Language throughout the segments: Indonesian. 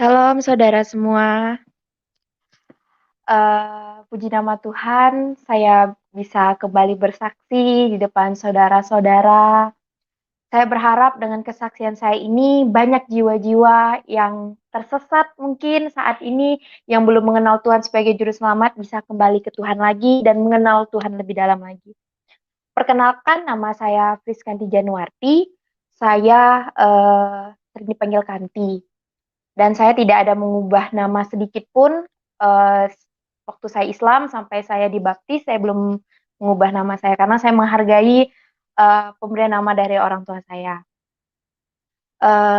Salam saudara semua, puji nama Tuhan saya bisa kembali bersaksi di depan saudara-saudara. Saya berharap dengan kesaksian saya ini banyak jiwa-jiwa yang tersesat mungkin saat ini, yang belum mengenal Tuhan sebagai juru selamat bisa kembali ke Tuhan lagi dan mengenal Tuhan lebih dalam lagi. Perkenalkan, nama saya Priskanti Januarti, saya, sering dipanggil Kanti. Dan saya tidak ada mengubah nama sedikit pun, waktu saya Islam sampai saya dibaptis, saya belum mengubah nama saya karena saya menghargai, pemberian nama dari orang tua saya.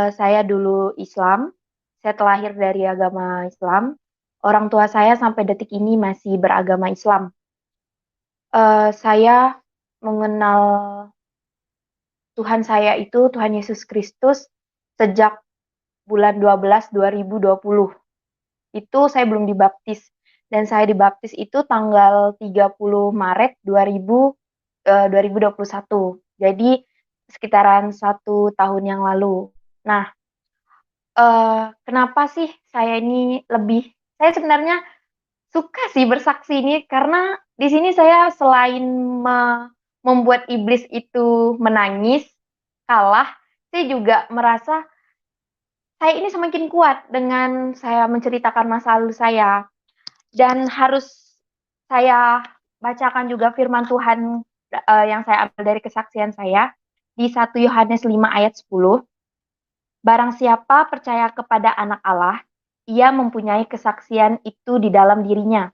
Saya dulu Islam, saya terlahir dari agama Islam, orang tua saya sampai detik ini masih beragama Islam. Saya mengenal Tuhan saya itu, Tuhan Yesus Kristus, sejak bulan 12 2020. Itu saya belum dibaptis, dan saya dibaptis itu tanggal 30 Maret 2021. Jadi sekitaran 1 tahun yang lalu. Nah, kenapa sih saya sebenarnya suka sih bersaksi ini karena di sini saya selain membuat iblis itu menangis, kalah, saya juga merasa saya ini semakin kuat dengan saya menceritakan masa lalu saya. Dan harus saya bacakan juga firman Tuhan, yang saya ambil dari kesaksian saya, di 1 Yohanes 5 ayat 10, "Barang siapa percaya kepada Anak Allah, ia mempunyai kesaksian itu di dalam dirinya.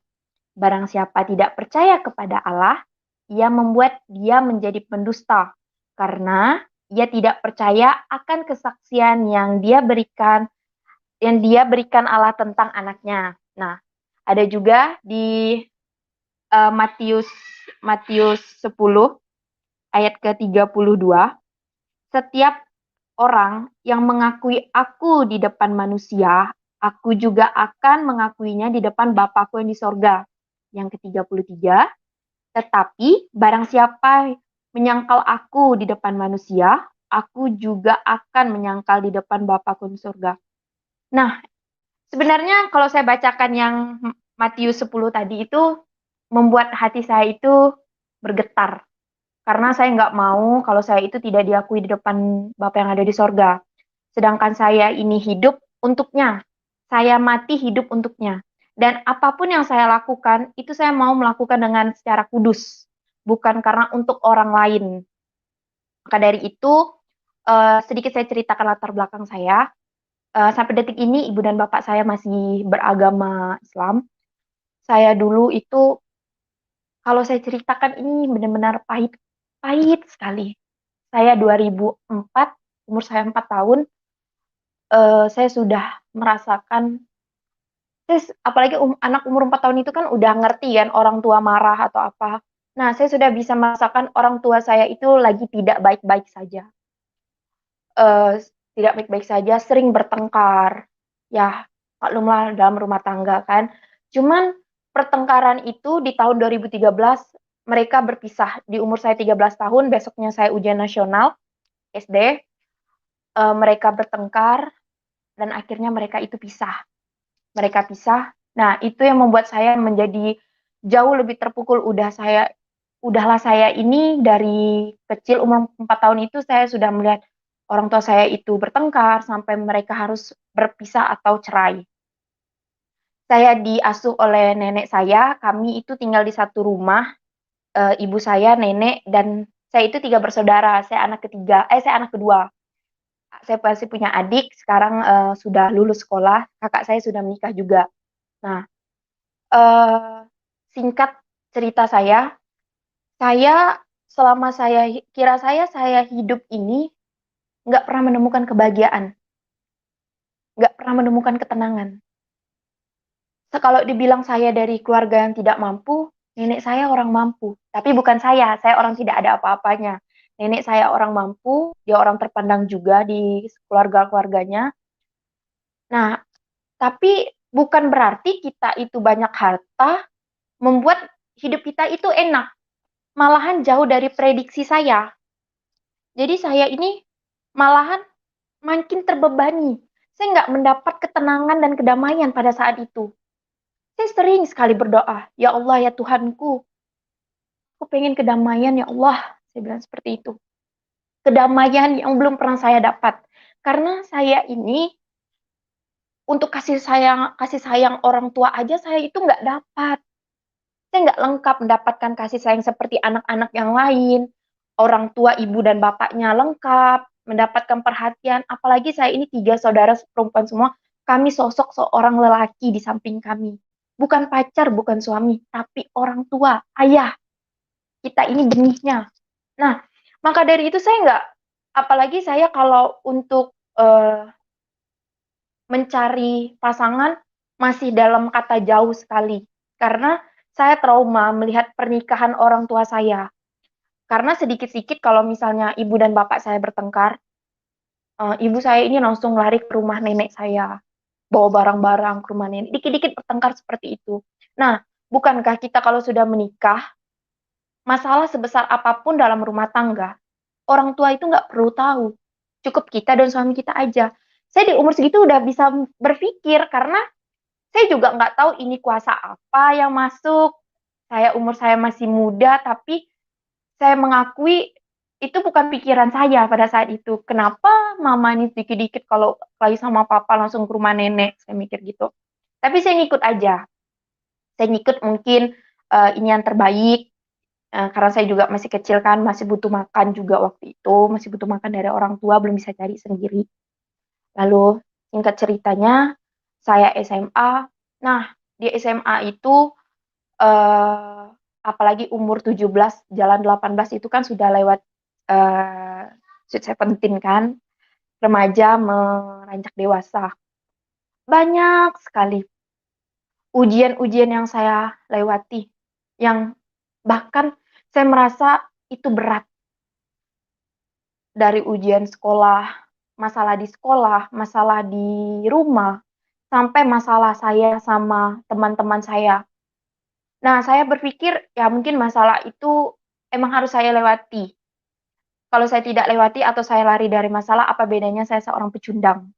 Barang siapa tidak percaya kepada Allah, ia membuat dia menjadi pendusta, karena ia tidak percaya akan kesaksian yang dia berikan Allah tentang Anaknya." Nah, ada juga di Matius Matius 10 ayat ke-32, "Setiap orang yang mengakui aku di depan manusia, aku juga akan mengakuinya di depan Bapakku yang di sorga." Yang ke-33, "Tetapi barang siapa menyangkal aku di depan manusia, aku juga akan menyangkal di depan Bapakku yang di sorga." Nah, sebenarnya kalau saya bacakan yang Matius 10 tadi itu, membuat hati saya itu bergetar. Karena saya nggak mau kalau saya itu tidak diakui di depan Bapa yang ada di sorga. Sedangkan saya ini hidup untuknya. Saya mati hidup untuknya. Dan apapun yang saya lakukan, itu saya mau melakukan dengan secara kudus. Bukan karena untuk orang lain. Maka dari itu, sedikit saya ceritakan latar belakang saya. Sampai detik ini, ibu dan bapak saya masih beragama Islam. Saya dulu itu, kalau saya ceritakan ini benar-benar pahit, pahit sekali. Saya 2004, umur saya 4 tahun, saya sudah merasakan, apalagi anak umur 4 tahun itu kan udah ngerti kan orang tua marah atau apa. Nah, saya sudah bisa merasakan orang tua saya itu lagi tidak baik-baik saja. Eee, Tidak baik-baik saja, sering bertengkar. Ya, maklumlah dalam rumah tangga kan. Cuman pertengkaran itu di tahun 2013 mereka berpisah. Di umur saya 13 tahun, besoknya saya ujian nasional SD, mereka bertengkar dan akhirnya mereka itu pisah. Mereka pisah. Nah, itu yang membuat saya menjadi jauh lebih terpukul. Udahlah saya ini dari kecil umur 4 tahun itu saya sudah melihat orang tua saya itu bertengkar sampai mereka harus berpisah atau cerai. Saya diasuh oleh nenek saya, kami itu tinggal di satu rumah, ibu saya, nenek, dan saya itu 3 bersaudara. Saya anak kedua. Saya masih punya adik, sekarang, sudah lulus sekolah, kakak saya sudah menikah juga. Nah, singkat cerita saya selama saya hidup ini nggak pernah menemukan kebahagiaan, nggak pernah menemukan ketenangan. Kalau dibilang saya dari keluarga yang tidak mampu, nenek saya orang mampu, tapi bukan saya orang tidak ada apa-apanya. Nenek saya orang mampu, dia orang terpandang juga di keluarga-keluarganya. Nah, tapi bukan berarti kita itu banyak harta membuat hidup kita itu enak, malahan jauh dari prediksi saya. Jadi saya ini malahan makin terbebani. Saya nggak mendapat ketenangan dan kedamaian pada saat itu. Saya sering sekali berdoa, ya Allah ya Tuhanku, aku pengen kedamaian ya Allah. Saya bilang seperti itu. Kedamaian yang belum pernah saya dapat. Karena saya ini untuk kasih sayang orang tua aja saya itu nggak dapat. Saya nggak lengkap mendapatkan kasih sayang seperti anak-anak yang lain. Orang tua ibu dan bapaknya lengkap, mendapatkan perhatian. Apalagi saya ini 3 saudara perempuan semua. Kami sosok seorang lelaki di samping kami. Bukan pacar, bukan suami, tapi orang tua, ayah. Kita ini benihnya. Nah, maka dari itu saya nggak, apalagi saya kalau untuk mencari pasangan masih dalam kata jauh sekali. Karena saya trauma melihat pernikahan orang tua saya. Karena sedikit-sedikit kalau misalnya ibu dan bapak saya bertengkar, ibu saya ini langsung lari ke rumah nenek saya, bawa barang-barang ke rumah nenek. Dikit-dikit bertengkar seperti itu. Nah, bukankah kita kalau sudah menikah, masalah sebesar apapun dalam rumah tangga, orang tua itu nggak perlu tahu. Cukup kita dan suami kita aja. Saya di umur segitu udah bisa berpikir karena saya juga nggak tahu ini kuasa apa yang masuk. Umur saya masih muda, tapi saya mengakui itu bukan pikiran saya pada saat itu. Kenapa mama ini dikit-dikit kalau lagi sama papa langsung ke rumah nenek? Saya mikir gitu. Tapi saya ngikut aja. Saya ngikut mungkin ini yang terbaik. Karena saya juga masih kecil kan, masih butuh makan juga waktu itu. Masih butuh makan dari orang tua, belum bisa cari sendiri. Lalu singkat ceritanya, saya SMA. Nah, di SMA itu eh, apalagi umur 17 jalan 18 itu kan sudah lewat eh sweet 17 kan, remaja meranjak dewasa. Banyak sekali ujian-ujian yang saya lewati, yang bahkan saya merasa itu berat. Dari ujian sekolah, masalah di rumah, sampai masalah saya sama teman-teman saya. Nah, saya berpikir ya mungkin masalah itu emang harus saya lewati. Kalau saya tidak lewati atau saya lari dari masalah, apa bedanya saya seorang pecundang?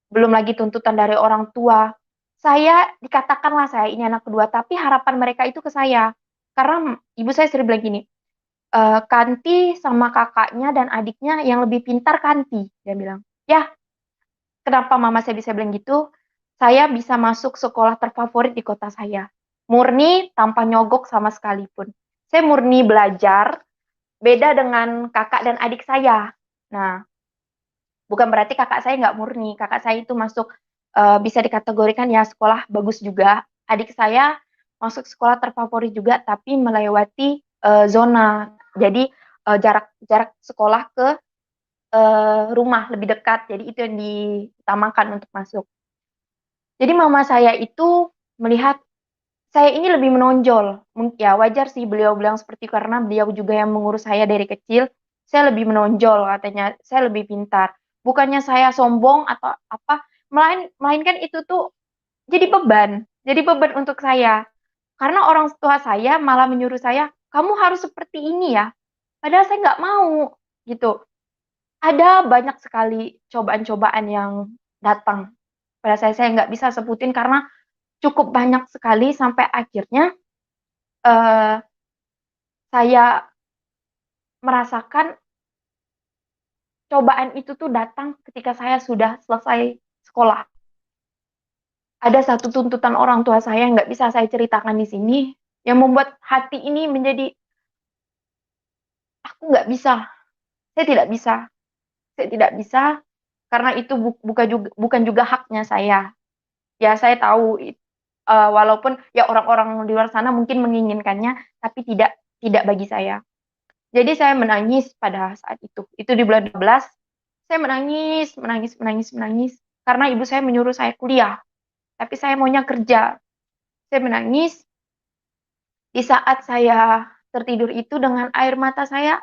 Belum lagi tuntutan dari orang tua. Saya dikatakanlah saya ini anak kedua, tapi harapan mereka itu ke saya. Karena ibu saya sering bilang gini, Kanti sama kakaknya dan adiknya yang lebih pintar Kanti. Dia bilang, ya kenapa mama saya bisa bilang gitu? Saya bisa masuk sekolah terfavorit di kota saya. Murni tanpa nyogok sama sekalipun. Saya murni belajar, beda dengan kakak dan adik saya. Nah, bukan berarti kakak saya nggak murni. Kakak saya itu masuk bisa dikategorikan ya sekolah bagus juga. Adik saya masuk sekolah terfavorit juga, tapi melewati zona. Jadi jarak jarak sekolah ke rumah lebih dekat. Jadi itu yang diutamakan untuk masuk. Jadi mama saya itu melihat saya ini lebih menonjol. Ya wajar sih beliau bilang seperti itu, karena beliau juga yang mengurus saya dari kecil. Saya lebih menonjol katanya, saya lebih pintar. Bukannya saya sombong atau apa, melainkan itu tuh jadi beban untuk saya. Karena orang tua saya malah menyuruh saya, kamu harus seperti ini ya. Padahal saya nggak mau gitu. Ada banyak sekali cobaan-cobaan yang datang pada saya nggak bisa sebutin karena cukup banyak sekali sampai akhirnya eh, saya merasakan cobaan itu tuh datang ketika saya sudah selesai sekolah. Ada satu tuntutan orang tua saya yang nggak bisa saya ceritakan di sini, yang membuat hati ini menjadi, aku nggak bisa, saya tidak bisa, saya tidak bisa, karena itu bukan juga haknya saya. Ya saya tahu, walaupun ya orang-orang di luar sana mungkin menginginkannya, tapi tidak bagi saya. Jadi saya menangis pada saat itu. Itu di bulan 12, saya menangis, menangis, menangis, menangis. Karena ibu saya menyuruh saya kuliah, tapi saya maunya kerja. Saya menangis di saat saya tertidur itu dengan air mata saya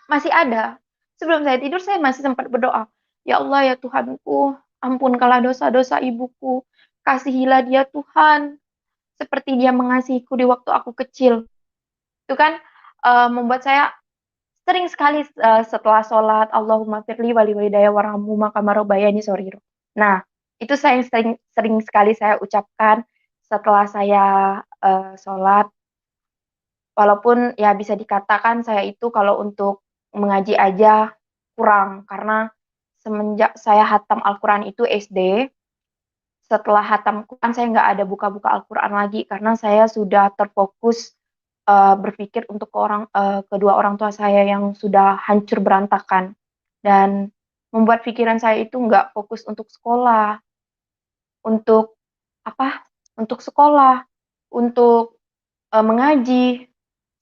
masih ada. Sebelum saya tidur, saya masih sempat berdoa. Ya Allah, ya Tuhanku, ampunkanlah dosa-dosa ibuku. Kasihilah dia Tuhan, seperti dia mengasihiku di waktu aku kecil. Itu kan membuat saya sering sekali setelah sholat, Allahumma firli wali walidayya warhamhuma kama rabbayani shaghira. Nah, itu saya sering sering sekali saya ucapkan setelah saya sholat. Walaupun ya bisa dikatakan saya itu kalau untuk mengaji aja kurang, karena semenjak saya hatam Al-Quran itu SD, setelah hatam Quran saya nggak ada buka-buka Al-Quran lagi karena saya sudah terfokus berpikir untuk kedua orang tua saya yang sudah hancur berantakan dan membuat pikiran saya itu nggak fokus untuk sekolah, untuk apa? Untuk sekolah, untuk mengaji.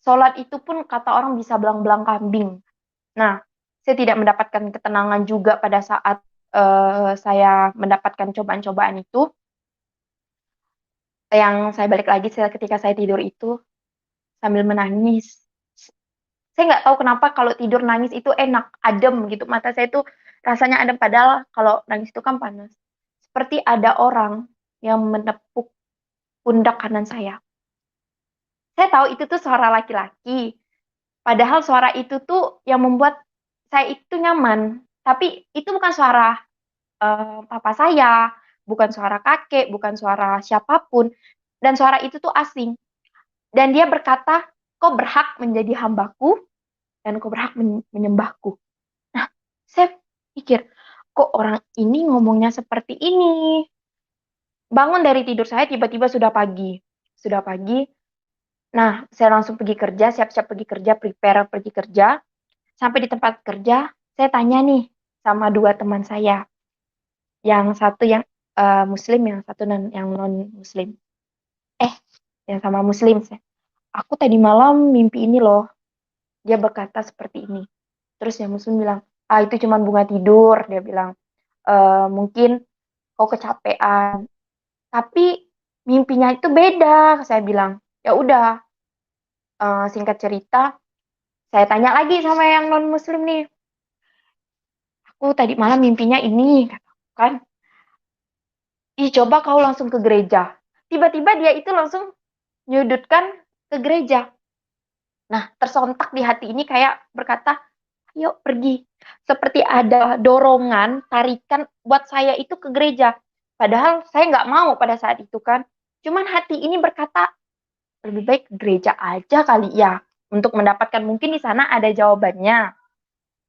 Sholat itu pun kata orang bisa belang-belang kambing. Nah, saya tidak mendapatkan ketenangan juga pada saat saya mendapatkan cobaan-cobaan itu. Yang saya balik lagi ketika saya tidur itu sambil menangis. Saya nggak tahu kenapa kalau tidur nangis itu enak, adem gitu. Mata saya itu rasanya adem, padahal kalau nangis itu kan panas. Seperti ada orang yang menepuk pundak kanan saya. Saya tahu itu tuh suara laki-laki. Padahal suara itu tuh yang membuat saya itu nyaman. Tapi itu bukan suara papa saya, bukan suara kakek, bukan suara siapapun. Dan suara itu tuh asing. Dan dia berkata, kau berhak menjadi hambaku, dan kau berhak menyembahku. Nah, saya pikir, kok orang ini ngomongnya seperti ini? Bangun dari tidur saya, tiba-tiba sudah pagi. Sudah pagi, nah saya langsung pergi kerja, siap-siap pergi kerja, prepare pergi kerja. Sampai di tempat kerja, saya tanya nih sama dua teman saya. Yang satu yang muslim, yang satu yang non-muslim. Eh, yang sama muslim. Aku tadi malam mimpi ini loh. Dia berkata seperti ini. Terus yang muslim bilang, ah itu cuma bunga tidur. Dia bilang, mungkin kau kecapean. Tapi mimpinya itu beda. Saya bilang, ya udah. Singkat cerita, saya tanya lagi sama yang non muslim nih. Aku tadi malam mimpinya ini, kan? Ih, coba kau langsung ke gereja. Tiba-tiba dia itu langsung nyudutkan ke gereja. Nah, tersontak di hati ini kayak berkata, yuk pergi. Seperti ada dorongan, tarikan buat saya itu ke gereja. Padahal saya nggak mau pada saat itu kan. Cuman hati ini berkata, lebih baik ke gereja aja kali ya. Untuk mendapatkan mungkin di sana ada jawabannya.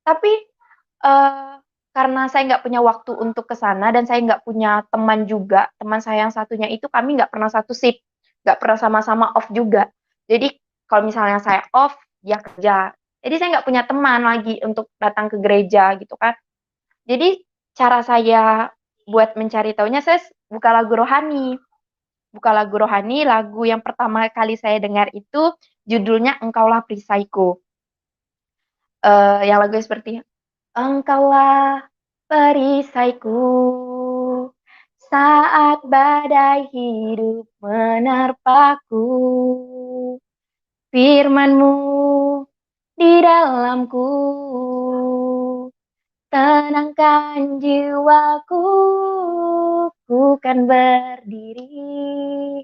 Tapi eh, karena saya nggak punya waktu untuk ke sana dan saya nggak punya teman juga, teman saya yang satunya itu kami nggak pernah satu shift, nggak pernah sama-sama off juga. Jadi kalau misalnya saya off, dia kerja. Jadi saya nggak punya teman lagi untuk datang ke gereja gitu kan. Jadi cara saya buat mencari taunya saya buka lagu rohani. Buka lagu rohani, lagu yang pertama kali saya dengar itu judulnya Engkaulah Perisaiku. Yang lagu seperti Engkaulah perisaiku saat badai hidup menerpaku. Firman-Mu di dalamku tenangkan jiwaku. Ku kan berdiri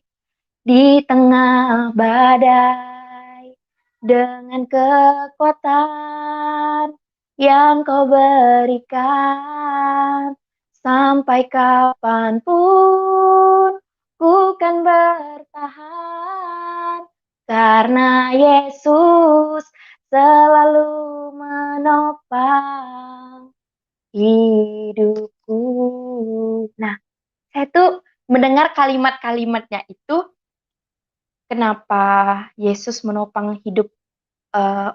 di tengah badai dengan kekuatan yang kau berikan. Sampai kapanpun ku kan bertahan karena Yesus selalu menopang hidupku. Nah, saya tuh mendengar kalimat-kalimatnya itu, kenapa Yesus menopang hidup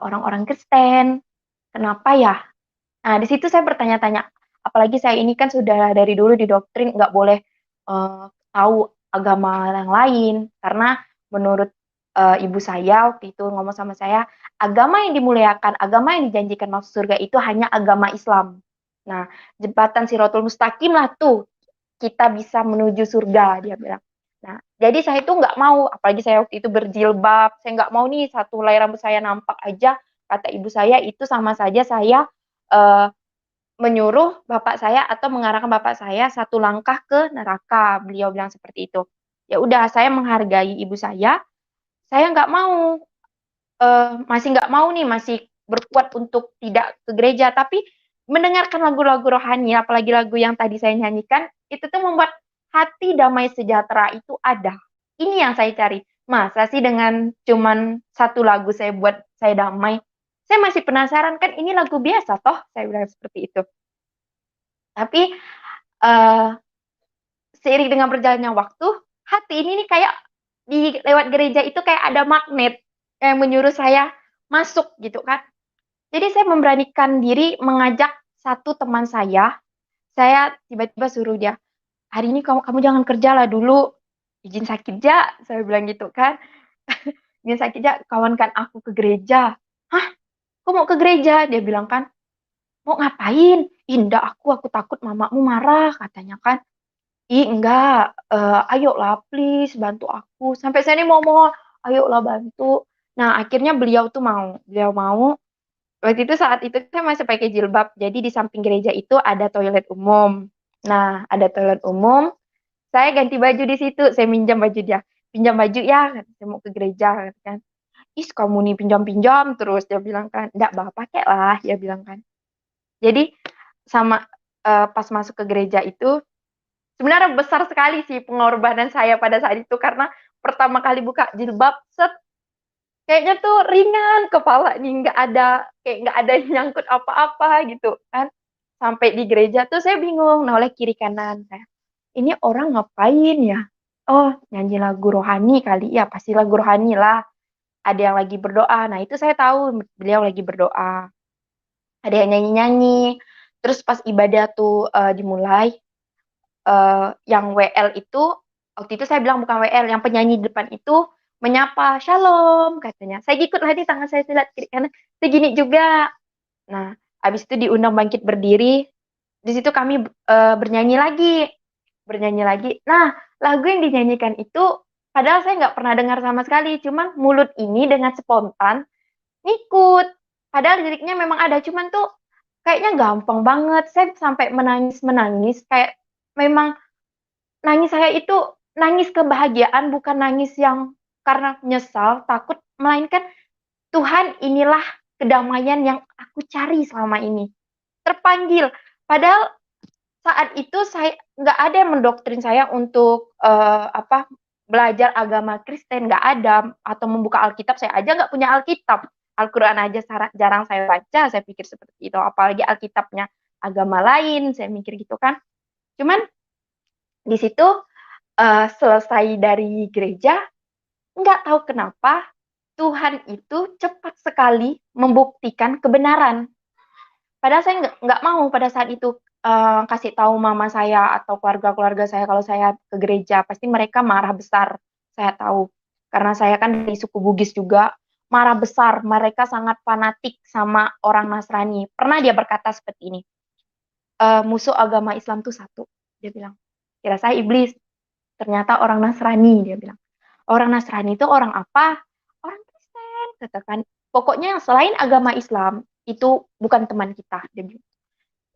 orang-orang Kristen? Kenapa ya? Nah, di situ saya bertanya-tanya. Apalagi saya ini kan sudah dari dulu didoktrin nggak boleh tahu agama yang lain. Karena menurut ibu saya waktu itu ngomong sama saya, agama yang dimuliakan, agama yang dijanjikan masuk surga itu hanya agama Islam. Nah, jembatan Siratul Mustaqim lah tuh kita bisa menuju surga, dia bilang. Nah, jadi saya itu nggak mau, apalagi saya waktu itu berjilbab, saya nggak mau nih satu helai rambut saya nampak aja, kata ibu saya itu sama saja saya uh, menyuruh bapak saya atau mengarahkan bapak saya satu langkah ke neraka, beliau bilang seperti itu. Ya udah, saya menghargai ibu saya nggak mau, masih nggak mau nih, masih berkuat untuk tidak ke gereja, tapi mendengarkan lagu-lagu rohani, apalagi lagu yang tadi saya nyanyikan, itu tuh membuat hati damai sejahtera itu ada. Ini yang saya cari. Masa sih dengan cuman satu lagu saya buat saya damai? Saya masih penasaran, kan ini lagu biasa toh, saya bilang seperti itu. Tapi eh, seiring dengan berjalannya waktu, hati ini nih kayak di lewat gereja itu kayak ada magnet yang menyuruh saya masuk gitu kan. Jadi saya memberanikan diri mengajak satu teman saya tiba-tiba suruh dia, hari ini kamu jangan kerja lah dulu, izin sakit ja, saya bilang gitu kan. Izin sakit ja, kawankan aku ke gereja. Hah, kok mau ke gereja? Dia bilang kan, mau ngapain? Indah aku takut mamamu marah katanya kan. Ih, enggak, ayolah please bantu aku. Sampai saya ini mau mohon, ayolah bantu. Nah, akhirnya beliau mau. Waktu itu saat itu saya masih pakai jilbab. Jadi di samping gereja itu ada toilet umum. Nah, ada toilet umum. Saya ganti baju di situ. Saya minjam baju dia. Pinjam baju ya, saya mau ke gereja kan. Ih, kamu nih pinjam-pinjam terus dia bilang kan. Enggak, Bah, pakai lah, dia bilang kan. Jadi sama pas masuk ke gereja itu sebenarnya besar sekali sih pengorbanan saya pada saat itu karena pertama kali buka jilbab, set, kayaknya tuh ringan kepala nih, nggak ada yang nyangkut apa-apa gitu kan. Sampai di gereja tuh saya bingung, noleh kiri kanan saya. Ini orang ngapain ya? Oh, nyanyi lagu rohani kali ya, pasti lagu rohani lah. Ada yang lagi berdoa. Nah, itu saya tahu beliau lagi berdoa. Ada yang nyanyi-nyanyi. Terus pas ibadah tuh dimulai, yang WL itu waktu itu saya bilang bukan WL, yang penyanyi di depan itu menyapa shalom katanya. Saya ikut lah di tangan saya silat kiri kanan, segini juga. Nah, habis itu diundang bangkit berdiri. Di situ kami bernyanyi lagi. Nah, lagu yang dinyanyikan itu padahal saya nggak pernah dengar sama sekali, cuman mulut ini dengan spontan ngikut. Padahal liriknya memang ada, cuman tuh kayaknya gampang banget. Saya sampai menangis-menangis kayak memang nangis saya itu nangis kebahagiaan, bukan nangis yang karena nyesal, takut, melainkan Tuhan inilah kedamaian yang aku cari selama ini. Terpanggil. Padahal saat itu saya nggak ada yang mendoktrin saya untuk belajar agama Kristen, nggak ada, atau membuka Alkitab. Saya aja nggak punya Alkitab. Al-Quran aja jarang saya baca, saya pikir seperti itu. Apalagi Alkitabnya agama lain, saya mikir gitu kan. Cuman di situ selesai dari gereja, nggak tahu kenapa Tuhan itu cepat sekali membuktikan kebenaran. Padahal saya nggak mau pada saat itu kasih tahu mama saya atau keluarga-keluarga saya kalau saya ke gereja. Pasti mereka marah besar, saya tahu. Karena saya kan dari suku Bugis juga, marah besar. Mereka sangat fanatik sama orang Nasrani. Pernah dia berkata seperti ini, musuh agama Islam tuh satu, dia bilang. Kira saya iblis, ternyata orang Nasrani, dia bilang. Orang Nasrani itu orang apa? Orang Kristen, katakan. Pokoknya selain agama Islam, itu bukan teman kita, dia bilang.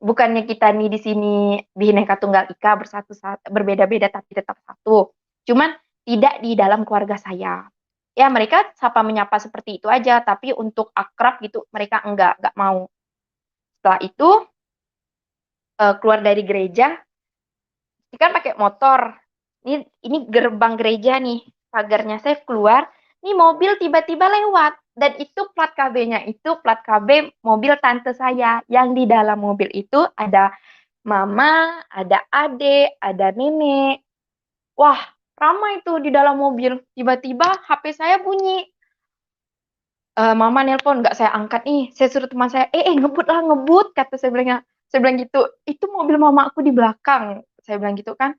Bukannya kita nih di sini Bhinneka Tunggal Ika bersatu, berbeda-beda tapi tetap satu. Cuman tidak di dalam keluarga saya. Ya mereka sapa menyapa seperti itu aja, tapi untuk akrab gitu mereka enggak mau. Setelah itu keluar dari gereja, kan pakai motor. Ini gerbang gereja nih, pagarnya saya keluar. Nih mobil tiba-tiba lewat dan itu plat KB-nya itu plat KB mobil tante saya. Yang di dalam mobil itu ada mama, ada adik, ada nenek. Wah, ramai tuh di dalam mobil. Tiba-tiba HP saya bunyi. Mama nelpon, nggak saya angkat nih. Saya suruh teman saya, ngebut lah, ngebut. Kata saya bilang gitu. Itu mobil mama aku di belakang. Saya bilang gitu kan.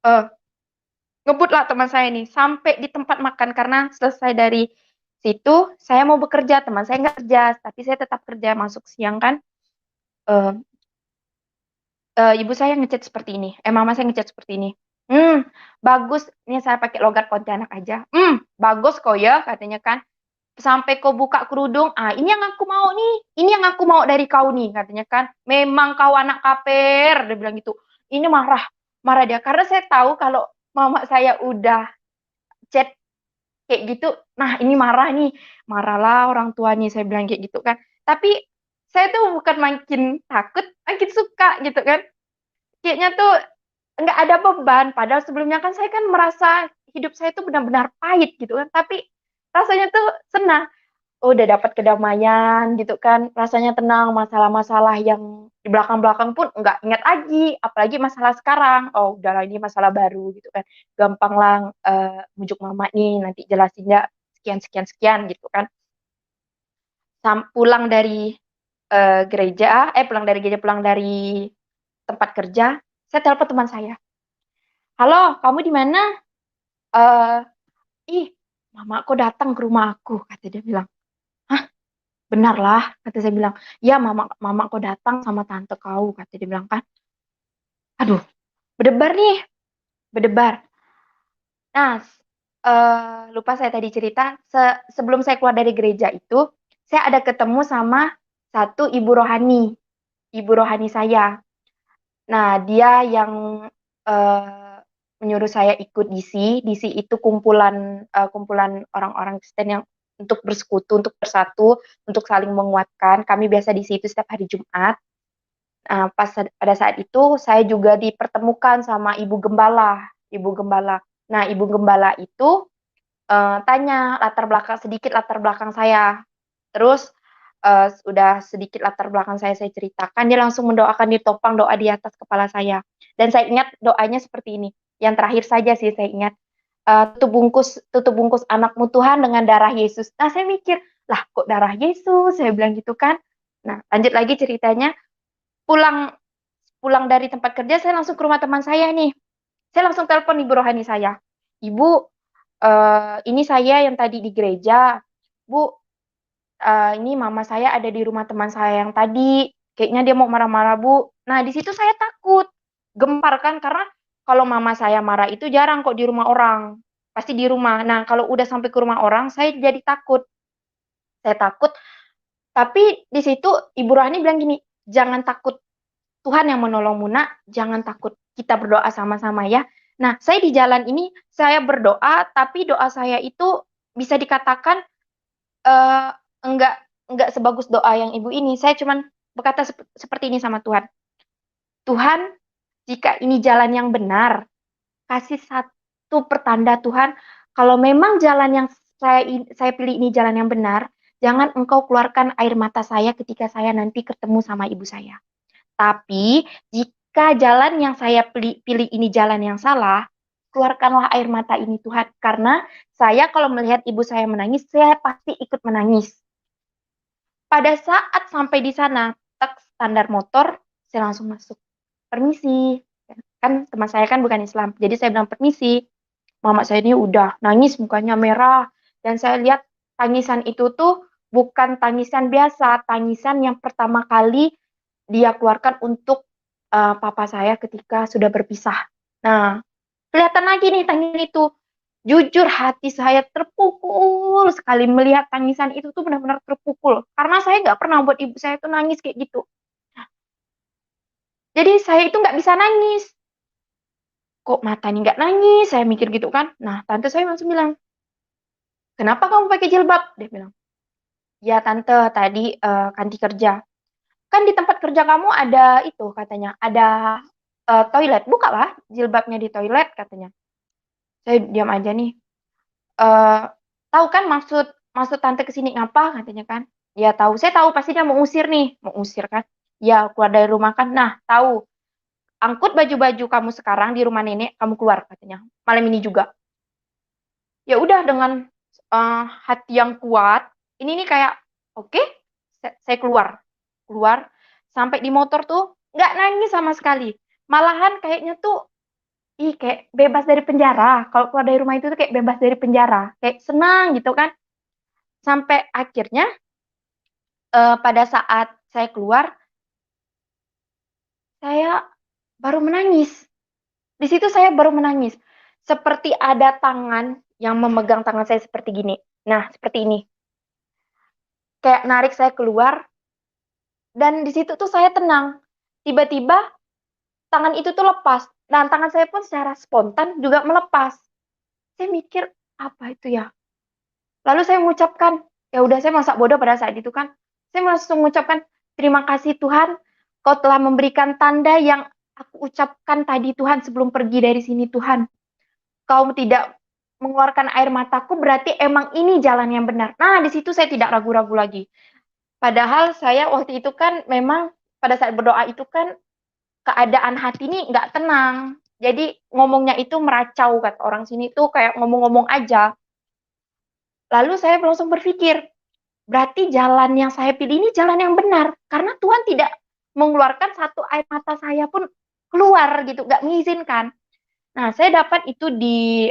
Eh, ngebut lah teman saya nih. Sampai di tempat makan. Karena selesai dari situ, saya mau bekerja. Teman saya nggak kerja. Tapi saya tetap kerja masuk siang kan. Eh, ibu saya ngechat seperti ini. Mama saya ngechat seperti ini. Bagus. Ini saya pakai logat Pontianak aja. Bagus kok ya, katanya kan. Sampai kau buka kerudung, ini yang aku mau nih. Ini yang aku mau dari kau nih, katanya kan. Memang kau anak kaper, dia bilang gitu. Ini marah, marah dia. Karena saya tahu kalau mama saya udah chat kayak gitu, nah ini marah nih. Marahlah orang tua nih, saya bilang kayak gitu kan. Tapi saya tuh bukan makin takut, makin suka gitu kan. Kayaknya tuh nggak ada beban. Padahal sebelumnya kan saya kan merasa hidup saya tuh benar-benar pahit gitu kan. Tapi rasanya tuh senang. Oh, udah dapat kedamaian gitu kan. Rasanya tenang, masalah-masalah yang di belakang-belakang pun nggak ingat lagi. Apalagi masalah sekarang. Oh, udahlah ini masalah baru gitu kan. Gampang lah mujuk mama nih, nanti jelasinnya sekian-sekian-sekian gitu kan. Pulang dari pulang dari gereja, pulang dari tempat kerja, saya telepon teman saya. Halo, kamu di mana? Eh, ih, mama kok datang ke rumah aku, kata dia bilang. Hah, benar lah, kata saya bilang. Ya, mama kok datang sama tante kau, kata dia bilang kan. Aduh, berdebar nih, berdebar. Nah, lupa saya tadi cerita, sebelum saya keluar dari gereja itu, saya ada ketemu sama satu ibu rohani saya. Nah, dia yang eh, menyuruh saya ikut DC. DC itu kumpulan orang-orang Kristen yang untuk bersekutu, untuk bersatu, untuk saling menguatkan. Kami biasa di situ setiap hari Jumat. Pada saat itu saya juga dipertemukan sama Ibu Gembala, Ibu Gembala. Nah, Ibu Gembala itu tanya latar belakang saya. Terus udah sedikit latar belakang saya ceritakan, dia langsung mendoakan, ditopang doa di atas kepala saya. Dan saya ingat doanya seperti ini. Yang terakhir saja sih saya ingat. Tutup bungkus anakmu Tuhan dengan darah Yesus. Nah, saya mikir, lah kok darah Yesus? Saya bilang gitu kan. Nah, lanjut lagi ceritanya. Pulang pulang dari tempat kerja, saya langsung ke rumah teman saya nih. Saya langsung telepon ibu rohani saya. Ibu, ini saya yang tadi di gereja. Bu, ini mama saya ada di rumah teman saya yang tadi. Kayaknya dia mau marah-marah, Bu. Nah, di situ saya takut. Gempar kan, karena kalau mama saya marah itu jarang kok di rumah orang. Pasti di rumah. Nah, kalau udah sampai ke rumah orang, saya jadi takut. Saya takut. Tapi di situ Ibu Rohani bilang gini, jangan takut. Tuhan yang menolongmu, nak. Jangan takut. Kita berdoa sama-sama ya. Nah, saya di jalan ini, saya berdoa, tapi doa saya itu bisa dikatakan eh, enggak enggak sebagus doa yang ibu ini. Saya cuman berkata seperti ini sama Tuhan. Tuhan, jika ini jalan yang benar, kasih satu pertanda Tuhan. Kalau memang jalan yang saya pilih ini jalan yang benar, jangan engkau keluarkan air mata saya ketika saya nanti ketemu sama ibu saya. Tapi jika jalan yang saya pilih ini jalan yang salah, keluarkanlah air mata ini Tuhan. Karena saya kalau melihat ibu saya menangis, saya pasti ikut menangis. Pada saat sampai di sana, tak standar motor, saya langsung masuk. Permisi. Kan teman saya kan bukan Islam. Jadi saya bilang permisi. Mama saya ini udah nangis, mukanya merah. Dan saya lihat tangisan itu tuh bukan tangisan biasa, tangisan yang pertama kali dia keluarkan untuk papa saya ketika sudah berpisah. Nah, kelihatan lagi nih tangisan itu. Jujur hati saya terpukul sekali melihat tangisan itu tuh benar-benar terpukul. Karena saya nggak pernah buat ibu saya tuh nangis kayak gitu. Jadi saya itu nggak bisa nangis. Kok mata nih nggak nangis? Saya mikir gitu kan. Nah, tante saya langsung bilang, kenapa kamu pakai jilbab? Dia bilang, ya tante tadi ganti kerja. Kan di tempat kerja kamu ada itu katanya, ada toilet. Bukalah jilbabnya di toilet katanya. Saya diam aja nih. eh Tahu kan maksud maksud tante kesini ngapa katanya kan? Ya tahu, saya tahu pasti dia mau usir nih, mau usir kan? Ya keluar dari rumah kan. Nah, tahu angkut baju-baju kamu sekarang di rumah nenek, kamu keluar katanya. Malam ini juga. Ya udah dengan hati yang kuat, ini nih kayak oke, okay, saya keluar. Keluar sampai di motor tuh nggak nangis sama sekali. Malahan kayaknya tuh kayak bebas dari penjara. Kalau keluar dari rumah itu tuh kayak bebas dari penjara. Kayak senang gitu kan. Sampai akhirnya pada saat saya keluar, saya baru menangis. Di situ saya baru menangis. Seperti ada tangan yang memegang tangan saya seperti gini. Nah, seperti ini. Kayak narik saya keluar, dan di situ tuh saya tenang. Tiba-tiba tangan itu tuh lepas. Dan tangan saya pun secara spontan juga melepas. Saya mikir, apa itu ya? Lalu saya mengucapkan, ya udah saya masa bodoh pada saat itu kan. Saya langsung mengucapkan, terima kasih Tuhan, Kau telah memberikan tanda yang aku ucapkan tadi Tuhan sebelum pergi dari sini Tuhan. Kau tidak mengeluarkan air mataku, berarti emang ini jalan yang benar. Nah, di situ saya tidak ragu-ragu lagi. Padahal saya waktu itu kan memang pada saat berdoa itu kan keadaan hati ini nggak tenang. Jadi ngomongnya itu meracau, kata orang sini tuh kayak ngomong-ngomong aja. Lalu saya langsung berpikir, berarti jalan yang saya pilih ini jalan yang benar. Karena Tuhan tidak mengeluarkan satu air mata saya pun keluar gitu, nggak mengizinkan. Nah, saya dapat itu di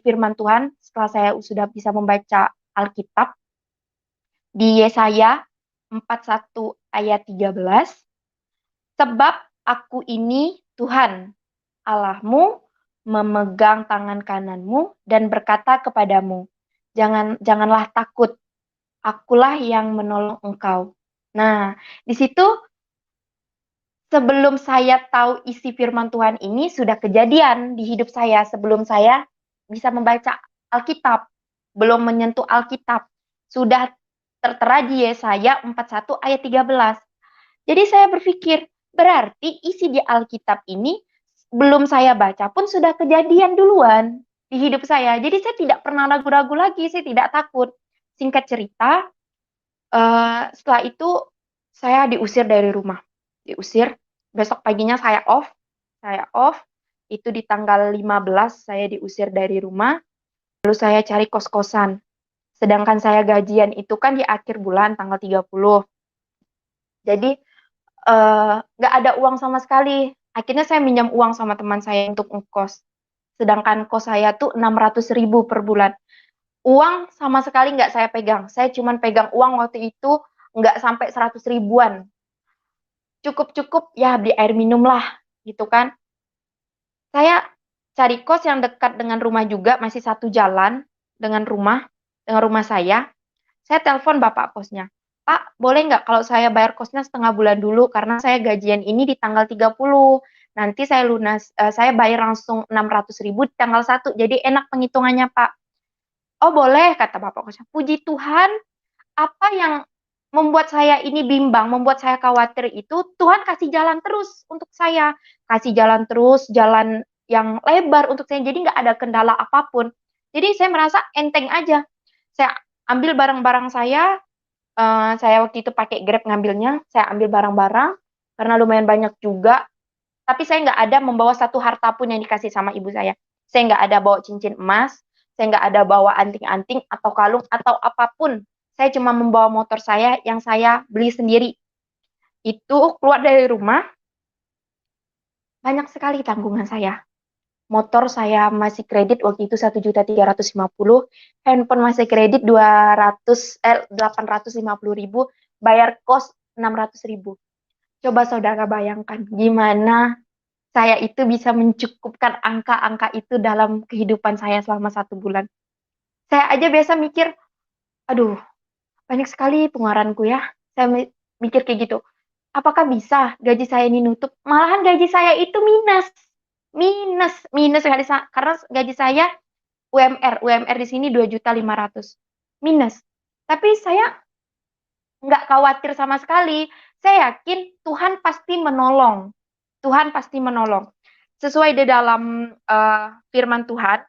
firman Tuhan setelah saya sudah bisa membaca Alkitab di Yesaya 41 ayat 13. Sebab aku ini Tuhan, Allahmu, memegang tangan kananmu dan berkata kepadamu, janganlah takut, akulah yang menolong engkau. Nah, di situ sebelum saya tahu isi firman Tuhan ini sudah kejadian di hidup saya sebelum saya bisa membaca Alkitab, belum menyentuh Alkitab. Sudah tertera di Yesaya 41 ayat 13. Jadi saya berpikir, berarti isi di Alkitab ini belum saya baca pun sudah kejadian duluan di hidup saya. Jadi saya tidak pernah ragu-ragu lagi, saya tidak takut. Singkat cerita, setelah itu saya diusir dari rumah. Diusir, besok paginya saya off, itu di tanggal 15 saya diusir dari rumah, lalu saya cari kos-kosan. Sedangkan saya gajian itu kan di akhir bulan tanggal 30. Jadi nggak ada uang sama sekali. Akhirnya saya minjam uang sama teman saya untuk ngekos. Sedangkan kos saya tuh 600.000 per bulan. Uang sama sekali nggak saya pegang. Saya cuma pegang uang waktu itu nggak sampai 100 ribuan. Cukup-cukup ya beli air minum lah, gitu kan. Saya cari kos yang dekat dengan rumah juga, masih satu jalan dengan rumah saya. Saya telepon bapak kosnya. Pak, boleh nggak kalau saya bayar kosnya setengah bulan dulu karena saya gajian ini di tanggal 30. Nanti saya bayar langsung 600.000 di tanggal 1. Jadi enak penghitungannya, Pak. Oh, boleh, kata bapak kosnya. Puji Tuhan, apa yang membuat saya ini bimbang, membuat saya khawatir itu Tuhan kasih jalan terus untuk saya. Kasih jalan terus, jalan yang lebar untuk saya. Jadi nggak ada kendala apapun. Jadi saya merasa enteng aja. Saya ambil barang-barang saya waktu itu pakai Grab ngambilnya, saya ambil barang-barang, karena lumayan banyak juga, tapi saya nggak ada membawa satu harta pun yang dikasih sama ibu saya. Saya nggak ada bawa cincin emas, saya nggak ada bawa anting-anting atau kalung atau apapun. Saya cuma membawa motor saya yang saya beli sendiri. Itu keluar dari rumah, banyak sekali tanggungan saya. Motor saya masih kredit waktu itu 1.350.000, handphone masih kredit 850.000, bayar kos 600.000. Coba saudara bayangkan gimana saya itu bisa mencukupkan angka-angka itu dalam kehidupan saya selama 1 bulan. Saya aja biasa mikir, aduh, banyak sekali pengeluaranku ya. Saya mikir kayak gitu. Apakah bisa gaji saya ini nutup? Malahan gaji saya itu minus. Minus karena gaji saya UMR di sini 2.500.000 minus. Tapi saya nggak khawatir sama sekali. Saya yakin Tuhan pasti menolong. Tuhan pasti menolong. Sesuai di dalam firman Tuhan,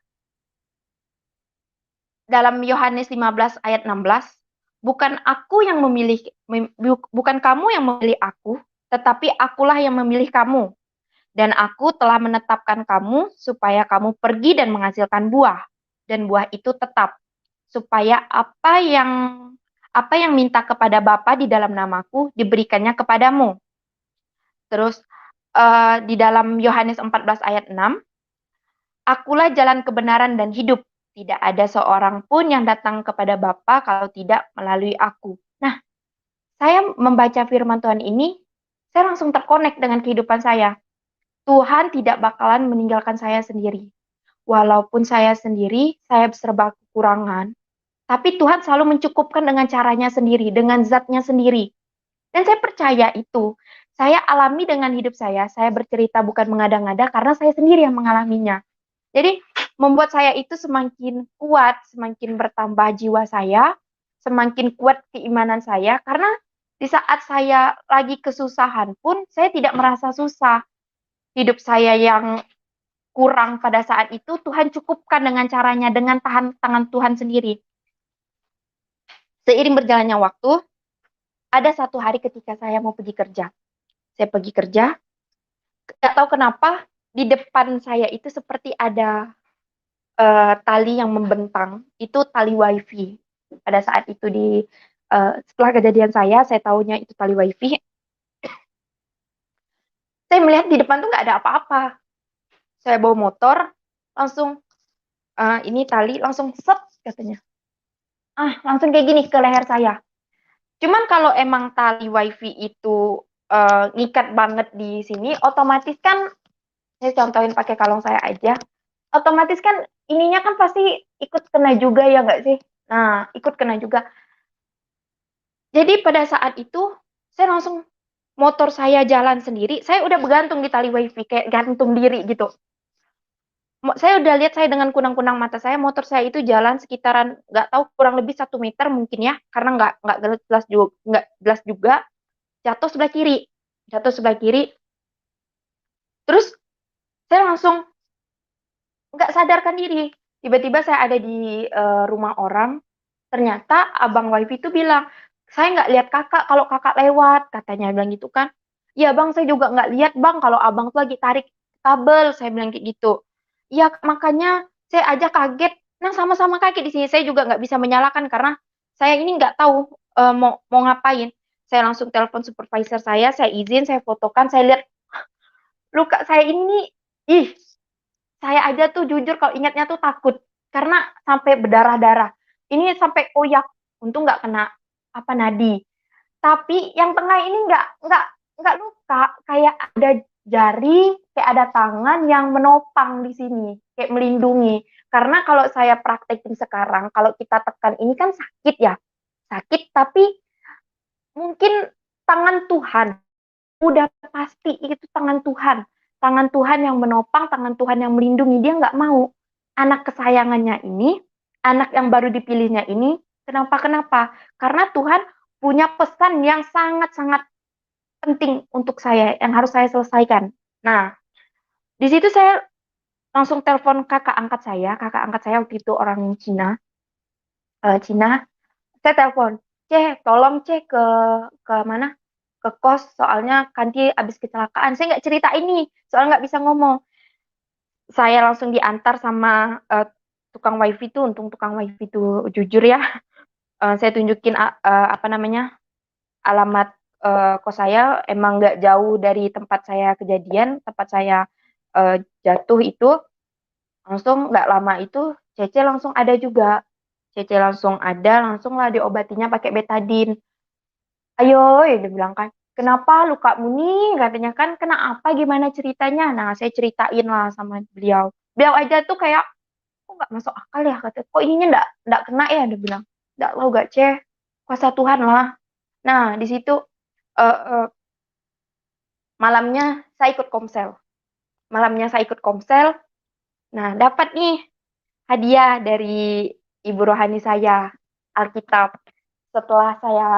dalam Yohanes 15 ayat 16, bukan bukan kamu yang memilih aku, tetapi akulah yang memilih kamu. Dan aku telah menetapkan kamu supaya kamu pergi dan menghasilkan buah, dan buah itu tetap, supaya apa yang minta kepada Bapa di dalam namaku diberikannya kepadamu. Terus di dalam Yohanes 14 ayat 6, akulah jalan kebenaran dan hidup. Tidak ada seorang pun yang datang kepada Bapa kalau tidak melalui aku. Nah, saya membaca firman Tuhan ini, saya langsung terkonek dengan kehidupan saya. Tuhan tidak bakalan meninggalkan saya sendiri. Walaupun saya sendiri, saya serba kekurangan, tapi Tuhan selalu mencukupkan dengan caranya sendiri, dengan zatnya sendiri. Dan saya percaya itu. Saya alami dengan hidup saya bercerita bukan mengada-ngada karena saya sendiri yang mengalaminya. Jadi membuat saya itu semakin kuat, semakin bertambah jiwa saya, semakin kuat keimanan saya, karena Di saat saya lagi kesusahan pun, saya tidak merasa susah. Hidup saya yang kurang pada saat itu, Tuhan cukupkan dengan caranya, dengan tangan Tuhan sendiri. Seiring berjalannya waktu, ada satu hari ketika saya mau pergi kerja. Saya pergi kerja, nggak tahu kenapa, di depan saya itu seperti ada tali yang membentang. Itu tali wifi. Pada saat itu setelah kejadian saya tahunya itu tali wifi. Saya melihat di depan tuh nggak ada apa-apa. Saya bawa motor, langsung ini tali, langsung set katanya. Langsung kayak gini ke leher saya. Cuman kalau emang tali wifi itu ngikat banget di sini, otomatis kan, saya contohin pakai kalung saya aja, otomatis kan ininya kan pasti ikut kena juga ya nggak sih? Nah, ikut kena juga. Jadi pada saat itu, saya langsung motor saya jalan sendiri, saya udah bergantung di tali wifi, kayak gantung diri gitu. Saya udah lihat saya dengan kunang-kunang mata saya, motor saya itu jalan sekitaran nggak tahu kurang lebih 1 meter mungkin ya, karena nggak jelas juga, nggak jelas juga, jatuh sebelah kiri, jatuh sebelah kiri. Terus saya langsung nggak sadarkan diri, tiba-tiba saya ada di rumah orang. Ternyata abang wifi itu bilang, saya nggak lihat kakak kalau kakak lewat, katanya bilang gitu kan. Ya bang, saya juga nggak lihat bang kalau abang tuh lagi tarik kabel, saya bilang kayak gitu. Ya makanya saya aja kaget. Nah sama-sama kaget di sini, saya juga nggak bisa menyalahkan karena saya ini nggak tahu mau ngapain. Saya langsung telepon supervisor saya izin, saya fotokan, saya lihat luka saya ini, ih, saya aja tuh jujur kalau ingatnya tuh takut karena sampai berdarah-darah. Ini sampai koyak. Untung nggak kena apa nadi. Tapi yang tengah ini nggak luka, kayak ada jari, kayak ada tangan yang menopang di sini, kayak melindungi. Karena kalau saya praktekin sekarang, kalau kita tekan ini kan sakit ya, sakit. Tapi mungkin tangan Tuhan, udah pasti itu tangan Tuhan yang menopang, tangan Tuhan yang melindungi. Dia nggak mau anak kesayangannya ini, anak yang baru dipilihnya ini kenapa, karena Tuhan punya pesan yang sangat-sangat penting untuk saya, yang harus saya selesaikan. Nah, di situ saya langsung telepon kakak angkat saya waktu itu orang Cina, Cina. Saya telepon, tolong ke mana, ke kos, soalnya Kanti habis kecelakaan. Saya nggak cerita ini, soalnya nggak bisa ngomong. Saya langsung diantar sama tukang wifi tuh, untung tukang wifi tuh jujur ya. Saya tunjukin apa namanya, alamat kos saya, emang nggak jauh dari tempat saya kejadian, tempat saya jatuh itu. Langsung nggak lama itu Cece langsung ada juga. Cece langsung ada, langsung lah diobatinya pakai betadine. Ayo, ya dia bilang kan, kenapa lukamu nih? Katanya kan, kena apa, gimana ceritanya? Nah, saya ceritain lah sama beliau. Beliau aja tuh kayak, kok nggak masuk akal ya? Kata, kok ininya nggak kena ya? Dia bilang, nggak lo gak ceh, kuasa Tuhan lah. Nah, di situ eh, eh, malamnya saya ikut komsel. Malamnya saya ikut komsel. Nah, dapat nih hadiah dari ibu rohani saya, Alkitab. Setelah saya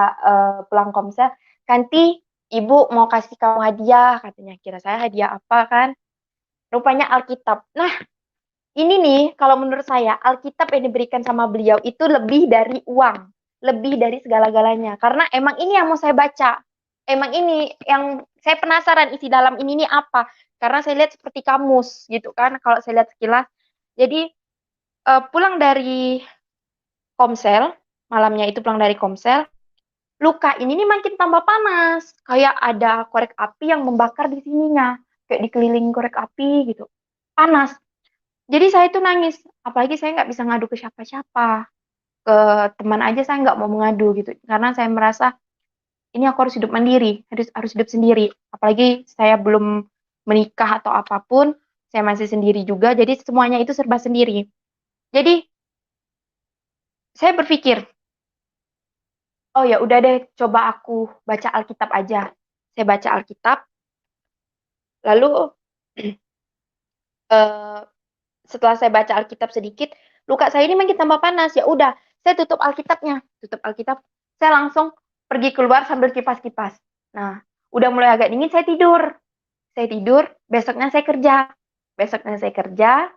pulang komsel, Kanti, ibu mau kasih kamu hadiah, katanya. Kira saya hadiah apa kan? Rupanya Alkitab. Nah, ini nih, kalau menurut saya, Alkitab yang diberikan sama beliau itu lebih dari uang, lebih dari segala-galanya. Karena emang ini yang mau saya baca. Emang ini yang saya penasaran isi dalam ini nih apa. Karena saya lihat seperti kamus gitu kan, kalau saya lihat sekilas. Jadi pulang dari komsel, malamnya itu pulang dari komsel, luka ini nih makin tambah panas. Kayak ada korek api yang membakar di sininya. Kayak dikelilingi korek api gitu. Panas. Jadi saya tuh nangis. Apalagi saya nggak bisa ngadu ke siapa-siapa. Ke teman aja saya nggak mau mengadu gitu. Karena saya merasa ini aku harus hidup mandiri. Harus hidup sendiri. Apalagi saya belum menikah atau apapun. Saya masih sendiri juga. Jadi semuanya itu serba sendiri. Jadi saya berpikir, oh ya udah deh, coba aku baca Alkitab aja. Saya baca Alkitab, lalu eh, setelah saya baca Alkitab sedikit, luka saya ini makin tambah panas. Ya udah, saya tutup Alkitabnya, tutup Alkitab. Saya langsung pergi keluar sambil kipas-kipas. Nah, udah mulai agak dingin, saya tidur. Saya tidur, besoknya saya kerja. Besoknya saya kerja.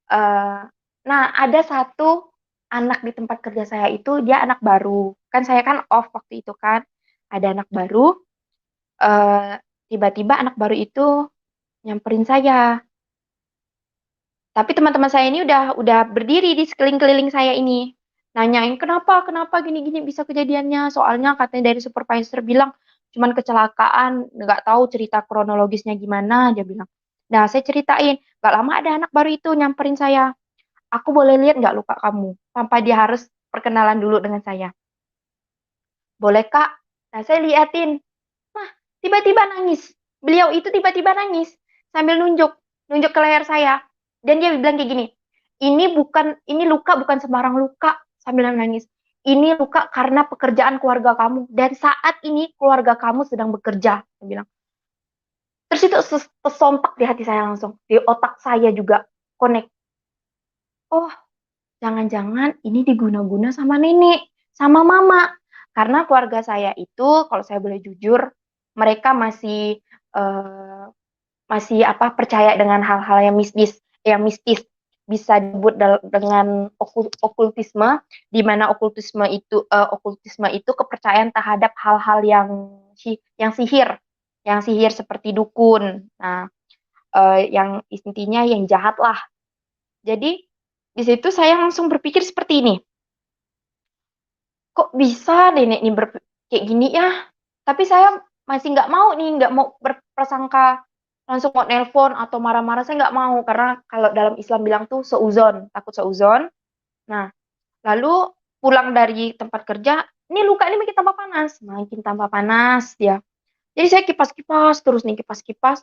eh, nah, ada satu anak di tempat kerja saya itu, dia anak baru. Kan saya kan off waktu itu kan. Ada anak baru, eh, tiba-tiba anak baru itu nyamperin saya. Tapi teman-teman saya ini udah berdiri di sekeliling-keliling saya ini. Nanyain kenapa gini-gini bisa kejadiannya. Soalnya katanya dari supervisor bilang cuman kecelakaan, nggak tahu cerita kronologisnya gimana, dia bilang. Nah, saya ceritain, nggak lama ada anak baru itu nyamperin saya. Aku boleh lihat nggak luka kamu? Tanpa dia harus perkenalan dulu dengan saya. Boleh, Kak? Nah, saya liatin. Nah, tiba-tiba nangis. Beliau itu tiba-tiba nangis sambil nunjuk ke leher saya. Dan dia bilang kayak gini, ini luka bukan sembarang luka, sambil nangis. Ini luka karena pekerjaan keluarga kamu. Dan saat ini keluarga kamu sedang bekerja, dia bilang. Terus itu tersontak di hati saya langsung. Di otak saya juga connect. Oh, jangan-jangan ini diguna-guna sama nenek, sama mama. Karena keluarga saya itu, kalau saya boleh jujur, mereka eh, masih apa percaya dengan hal-hal yang mistis bisa disebut dengan okultisme, di mana okultisme itu kepercayaan terhadap hal-hal yang sihir seperti dukun. Nah, yang intinya yang jahat lah. Jadi di situ saya langsung berpikir seperti ini, kok bisa nenek ini kayak gini ya? Tapi saya masih nggak mau nih, nggak mau berprasangka langsung mau nelpon atau marah-marah, saya nggak mau karena kalau dalam Islam bilang tuh seuzon, takut seuzon. Nah, lalu pulang dari tempat kerja, ini luka ini makin tambah panas dia. Jadi saya kipas-kipas terus nih, kipas-kipas.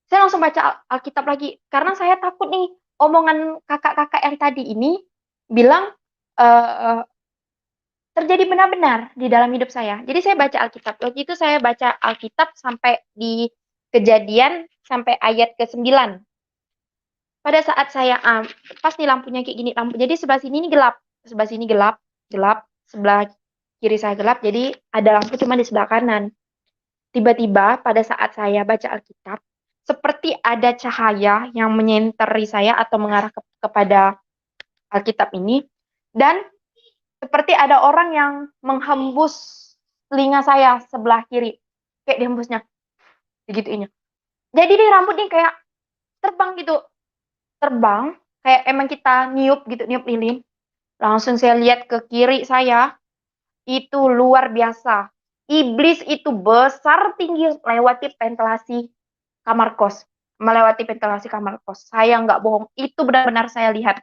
Saya langsung baca Alkitab lagi karena saya takut nih omongan kakak-kakak yang tadi ini bilang eh, terjadi benar-benar di dalam hidup saya. Jadi saya baca Alkitab. Waktu itu saya baca Alkitab sampai di Kejadian sampai ayat ke-9. Pada saat saya pas nih lampunya kayak gini, lampu. Jadi sebelah sini ini gelap, sebelah sini gelap, gelap, sebelah kiri saya gelap. Jadi ada lampu cuma di sebelah kanan. Tiba-tiba pada saat saya baca Alkitab, seperti ada cahaya yang menyenteri saya atau mengarah kepada Alkitab ini, dan seperti ada orang yang menghembus telinga saya sebelah kiri, kayak dihembusnya, begitunya. Jadi di rambut nih kayak terbang gitu, terbang, kayak emang kita niup gitu, niup lilin. Langsung saya lihat ke kiri saya, itu luar biasa. Iblis itu besar tinggi melewati ventilasi kamar kos. Melewati ventilasi kamar kos. Saya nggak bohong, itu benar-benar saya lihat.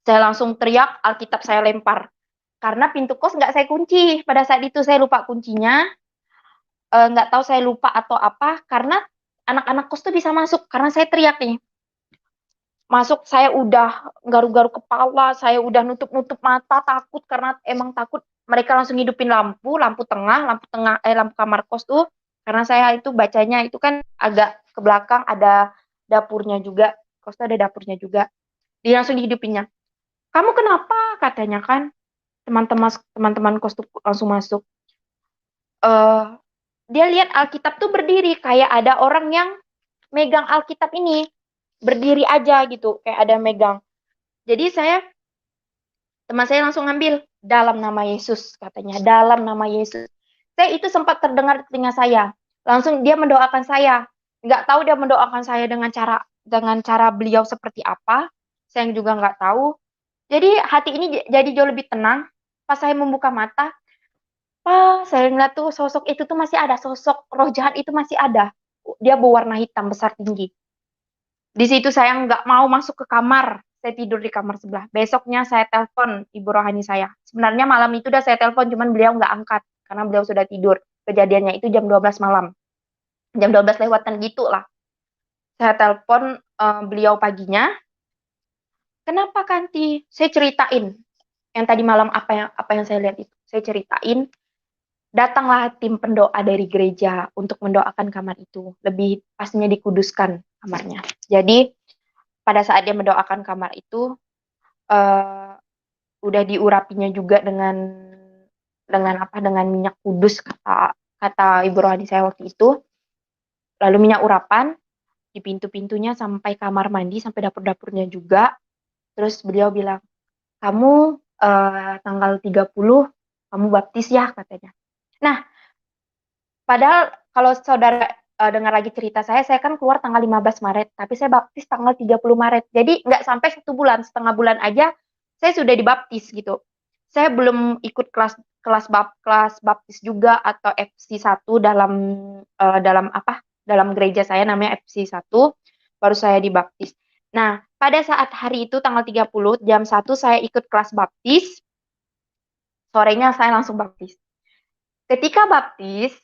Saya langsung teriak, Alkitab saya lempar. Karena pintu kos nggak saya kunci. Pada saat itu saya lupa kuncinya. Nggak tahu saya lupa atau apa. Karena anak-anak kos tuh bisa masuk. Karena saya teriak nih. Masuk saya udah garu-garu kepala. Saya udah nutup-nutup mata. Takut karena emang takut. Mereka langsung hidupin lampu tengah, lampu kamar kos tuh. Karena saya itu bacanya itu kan agak ke belakang ada dapurnya juga. Kos tuh ada dapurnya juga. Dia langsung dihidupinnya. Kamu kenapa? Katanya kan. Teman-teman kos tuh langsung masuk. eh Dia lihat Alkitab tuh berdiri kayak ada orang yang megang Alkitab ini berdiri aja gitu kayak ada megang. Jadi teman saya langsung ngambil dalam nama Yesus katanya, dalam nama Yesus. Saya itu sempat terdengar di telinga saya. Langsung dia mendoakan saya. Nggak tahu dia mendoakan saya dengan cara beliau seperti apa. Saya juga nggak tahu. Jadi hati ini jadi jauh lebih tenang. Pas saya membuka mata, saya ngeliat tuh sosok itu tuh masih ada, sosok roh jahat itu masih ada. Dia berwarna hitam besar tinggi. Di situ saya nggak mau masuk ke kamar, saya tidur di kamar sebelah. Besoknya saya telepon ibu rohani saya. Sebenarnya malam itu udah saya telepon, cuman beliau nggak angkat karena beliau sudah tidur. Kejadiannya itu jam 12 malam, jam 12 lewatan gitu lah. Saya telepon beliau paginya. Kenapa Kanti? Saya ceritain yang tadi malam apa yang saya lihat itu. Saya ceritain. Datanglah tim pendoa dari gereja untuk mendoakan kamar itu. Lebih pastinya dikuduskan kamarnya. Jadi pada saat dia mendoakan kamar itu, udah diurapinya juga dengan dengan minyak kudus, kata ibu rohani saya waktu itu. Lalu minyak urapan di pintu-pintunya sampai kamar mandi, sampai dapur-dapurnya juga. Terus beliau bilang, kamu tanggal 30 kamu baptis ya, katanya. Nah, padahal kalau saudara dengar lagi cerita saya kan keluar tanggal 15 Maret, tapi saya baptis tanggal 30 Maret. Jadi nggak sampai 1 bulan, setengah bulan aja saya sudah dibaptis gitu. Saya belum ikut kelas baptis juga atau FC1 dalam gereja saya namanya FC1, baru saya dibaptis. Nah, pada saat hari itu tanggal 30 jam 1 saya ikut kelas baptis, sorenya saya langsung baptis. Ketika baptis,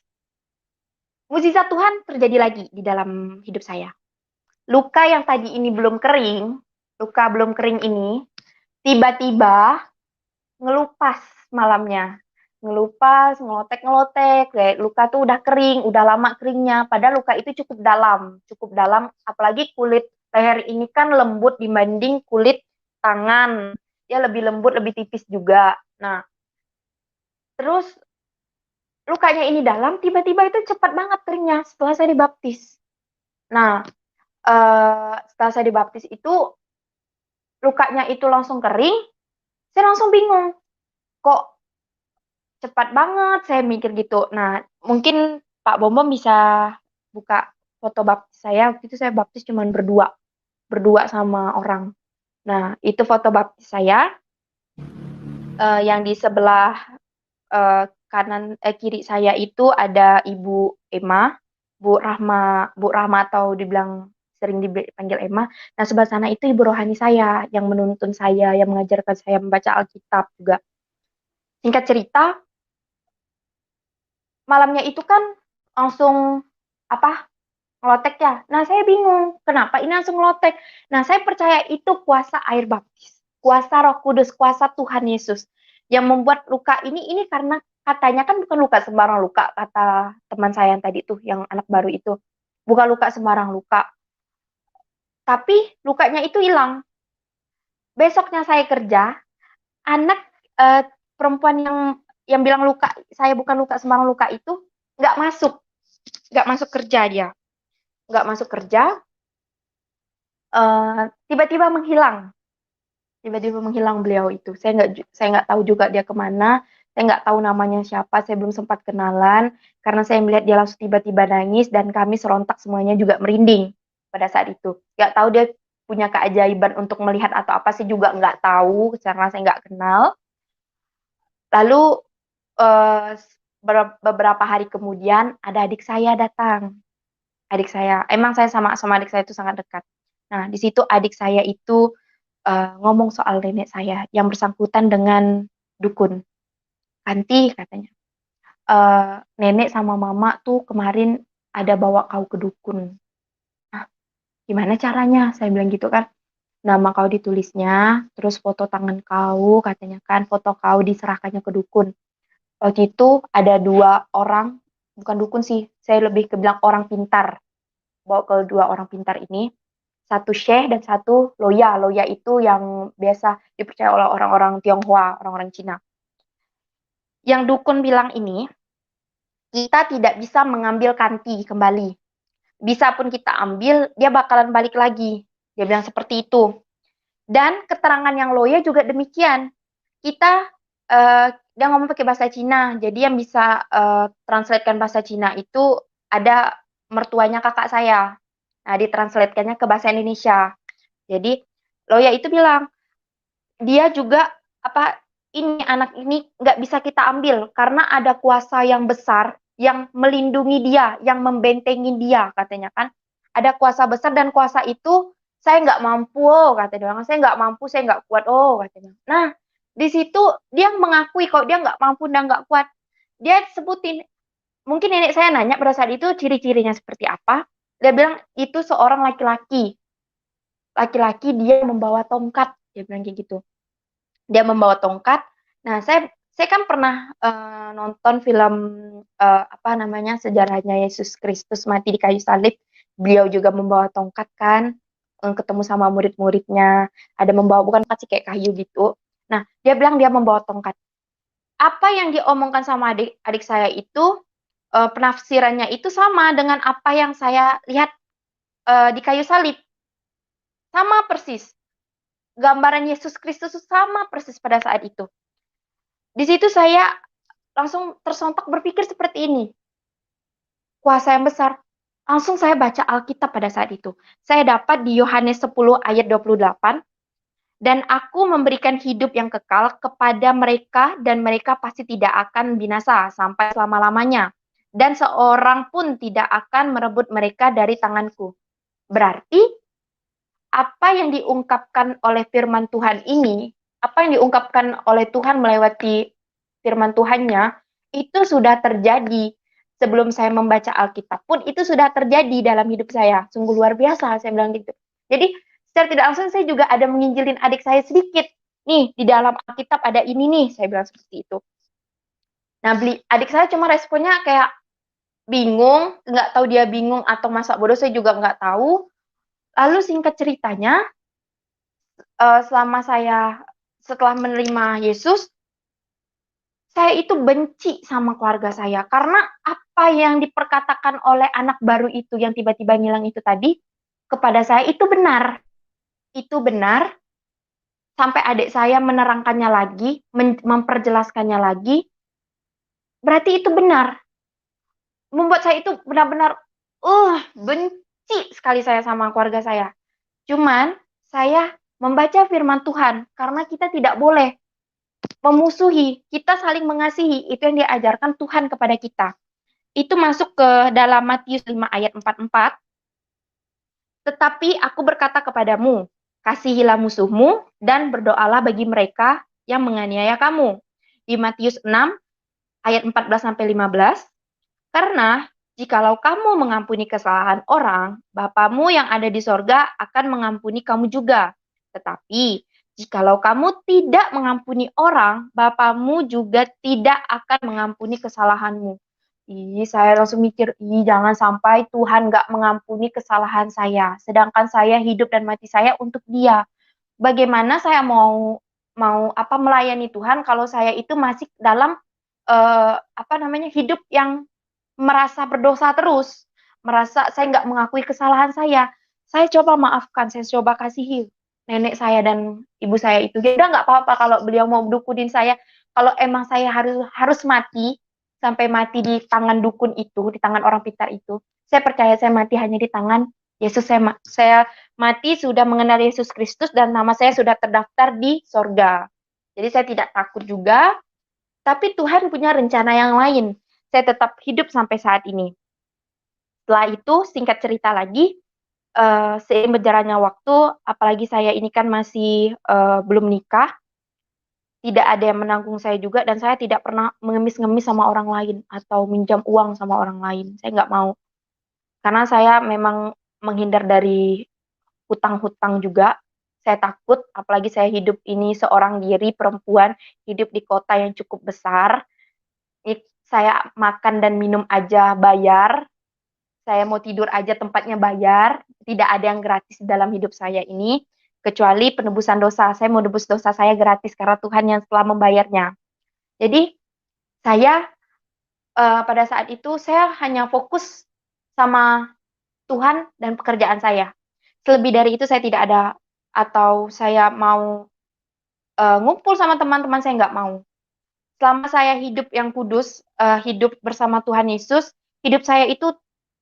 mujizat Tuhan terjadi lagi di dalam hidup saya. Luka yang tadi ini luka belum kering ini, tiba-tiba ngelupas malamnya. Ngelupas, ngelotek-ngelotek, kayak luka tuh udah kering, udah lama keringnya, padahal luka itu cukup dalam, apalagi kulit leher ini kan lembut dibanding kulit tangan, dia lebih lembut, lebih tipis juga. Nah, terus lukanya ini dalam, tiba-tiba itu cepat banget keringnya setelah saya dibaptis. Nah, setelah saya dibaptis itu lukanya itu langsung kering, saya langsung bingung, kok cepat banget, saya mikir gitu. Nah, mungkin Pak Bombom bisa buka foto baptis saya, waktu itu saya baptis cuma berdua sama orang. Nah, itu foto baptis saya, yang di sebelah kiri saya itu ada Ibu Emma, Bu Rahma atau sering dipanggil Emma. Nah, sebelah sana itu ibu rohani saya yang menuntun saya, yang mengajarkan saya membaca Alkitab juga. Singkat cerita, malamnya itu kan langsung ngelotek ya. Nah, saya bingung, kenapa ini langsung ngelotek. Nah, saya percaya itu kuasa air baptis, kuasa Roh Kudus, kuasa Tuhan Yesus yang membuat luka ini karena katanya kan bukan luka sembarang luka, kata teman saya yang tadi tuh, yang anak baru itu. Bukan luka sembarang luka, tapi lukanya itu hilang. Besoknya saya kerja, anak perempuan yang bilang luka saya bukan luka sembarang luka itu nggak masuk kerja dia, nggak masuk kerja, tiba-tiba menghilang, beliau itu. Saya nggak tahu juga dia kemana, saya nggak tahu namanya siapa, saya belum sempat kenalan karena saya melihat dia langsung tiba-tiba nangis dan kami serontak semuanya juga merinding pada saat itu. Nggak tahu dia punya keajaiban untuk melihat atau apa sih juga nggak tahu karena saya nggak kenal. Lalu beberapa hari kemudian ada adik saya datang. Adik saya, emang saya sama adik saya itu sangat dekat. Nah, di situ adik saya itu ngomong soal nenek saya yang bersangkutan dengan dukun. Kanti katanya, nenek sama mama tuh kemarin ada bawa kau ke dukun. Nah, gimana caranya? Saya bilang gitu kan. Nama kau ditulisnya, terus foto tangan kau, katanya kan, foto kau diserahkannya ke dukun. Waktu itu ada 2 orang, bukan dukun sih, saya lebih ke bilang orang pintar. Bawa ke 2 orang pintar ini, satu syekh dan satu loya. Loya itu yang biasa dipercaya oleh orang-orang Tionghoa, orang-orang Cina. Yang dukun bilang ini, kita tidak bisa mengambil kanti kembali. Bisa pun kita ambil, dia bakalan balik lagi. Dia bilang seperti itu. Dan keterangan yang loya juga demikian. Kita, dia ngomong pakai bahasa Cina, jadi yang bisa translatekan bahasa Cina itu ada mertuanya kakak saya. Nah, ditranslatekannya ke bahasa Indonesia. Jadi, loya itu bilang, dia juga ini anak ini nggak bisa kita ambil karena ada kuasa yang besar yang melindungi dia, yang membentengi dia, katanya kan. Ada kuasa besar dan kuasa itu saya nggak mampu, katanya. Saya nggak mampu, saya nggak kuat, katanya. Nah, di situ dia mengakui kalau dia nggak mampu dan nggak kuat. Dia sebutin, mungkin nenek saya nanya pada saat itu ciri-cirinya seperti apa. Dia bilang itu seorang laki-laki. Laki-laki dia membawa tongkat, dia bilang kayak gitu. Dia membawa tongkat. Nah, saya kan pernah nonton film sejarahnya Yesus Kristus mati di kayu salib. Beliau juga membawa tongkat kan, ketemu sama murid-muridnya. Ada membawa bukan pasti kayak kayu gitu. Nah, dia bilang dia membawa tongkat. apa yang diomongkan sama adik saya itu, penafsirannya itu sama dengan apa yang saya lihat, di kayu salib. Sama persis. Gambaran Yesus Kristus itu sama persis pada saat itu. Di situ saya langsung tersontak berpikir seperti ini, kuasa yang besar. Langsung saya baca Alkitab pada saat itu. Saya dapat di Yohanes 10 ayat 28, dan aku memberikan hidup yang kekal kepada mereka dan mereka pasti tidak akan binasa sampai selama-lamanya. Dan seorang pun tidak akan merebut mereka dari tanganku. Berarti apa yang diungkapkan oleh firman Tuhan ini, apa yang diungkapkan oleh Tuhan melewati firman Tuhannya, itu sudah terjadi sebelum saya membaca Alkitab pun itu sudah terjadi dalam hidup saya. Sungguh luar biasa, saya bilang gitu. Jadi secara tidak langsung saya juga ada menginjilin adik saya sedikit. Nih, di dalam Alkitab ada ini nih, saya bilang seperti itu. Nah, adik saya cuma responnya kayak bingung, nggak tahu dia bingung atau masa bodoh, saya juga nggak tahu. Lalu singkat ceritanya, setelah menerima Yesus, saya itu benci sama keluarga saya karena apa yang diperkatakan oleh anak baru itu yang tiba-tiba ngilang itu tadi kepada saya itu benar. Itu benar sampai adik saya menerangkannya lagi, memperjelaskannya lagi. Berarti itu benar. Membuat saya itu benar-benar benci sekali saya sama keluarga saya. Cuman saya membaca firman Tuhan karena kita tidak boleh memusuhi, kita saling mengasihi. Itu yang diajarkan Tuhan kepada kita. Itu masuk ke dalam Matius 5 ayat 44. Tetapi aku berkata kepadamu, kasihilah musuhmu dan berdoalah bagi mereka yang menganiaya kamu. Di Matius 6 ayat 14 sampai 15. Karena jikalau kamu mengampuni kesalahan orang, Bapamu yang ada di sorga akan mengampuni kamu juga. Tetapi jikalau kamu tidak mengampuni orang, Bapamu juga tidak akan mengampuni kesalahanmu. Saya langsung mikir, jangan sampai Tuhan nggak mengampuni kesalahan saya, sedangkan saya hidup dan mati saya untuk Dia. Bagaimana saya mau melayani Tuhan kalau saya itu masih dalam hidup yang merasa berdosa terus, merasa saya nggak mengakui kesalahan saya. Saya coba maafkan, saya coba kasihi nenek saya dan ibu saya itu. Ya udah nggak apa-apa kalau beliau mau dukunin saya. Kalau emang saya harus mati, sampai mati di tangan dukun itu, di tangan orang pintar itu. Saya percaya saya mati hanya di tangan Yesus. Saya mati sudah mengenal Yesus Kristus dan nama saya sudah terdaftar di sorga. Jadi saya tidak takut juga, tapi Tuhan punya rencana yang lain. Saya tetap hidup sampai saat ini. Setelah itu, singkat cerita lagi, seiring berjalannya waktu, apalagi saya ini kan masih belum nikah, tidak ada yang menanggung saya juga, dan saya tidak pernah mengemis-ngemis sama orang lain, atau minjam uang sama orang lain. Saya nggak mau. Karena saya memang menghindar dari hutang-hutang juga. Saya takut, apalagi saya hidup ini seorang diri perempuan, hidup di kota yang cukup besar. Saya makan dan minum aja bayar. Saya mau tidur aja tempatnya bayar. Tidak ada yang gratis dalam hidup saya ini. Kecuali penebusan dosa. Saya mau nebus dosa saya gratis karena Tuhan yang telah membayarnya. Jadi saya pada saat itu saya hanya fokus sama Tuhan dan pekerjaan saya. Selebih dari itu saya tidak ada, atau saya mau ngumpul sama teman-teman, saya nggak mau. Selama saya hidup yang kudus, hidup bersama Tuhan Yesus, hidup saya itu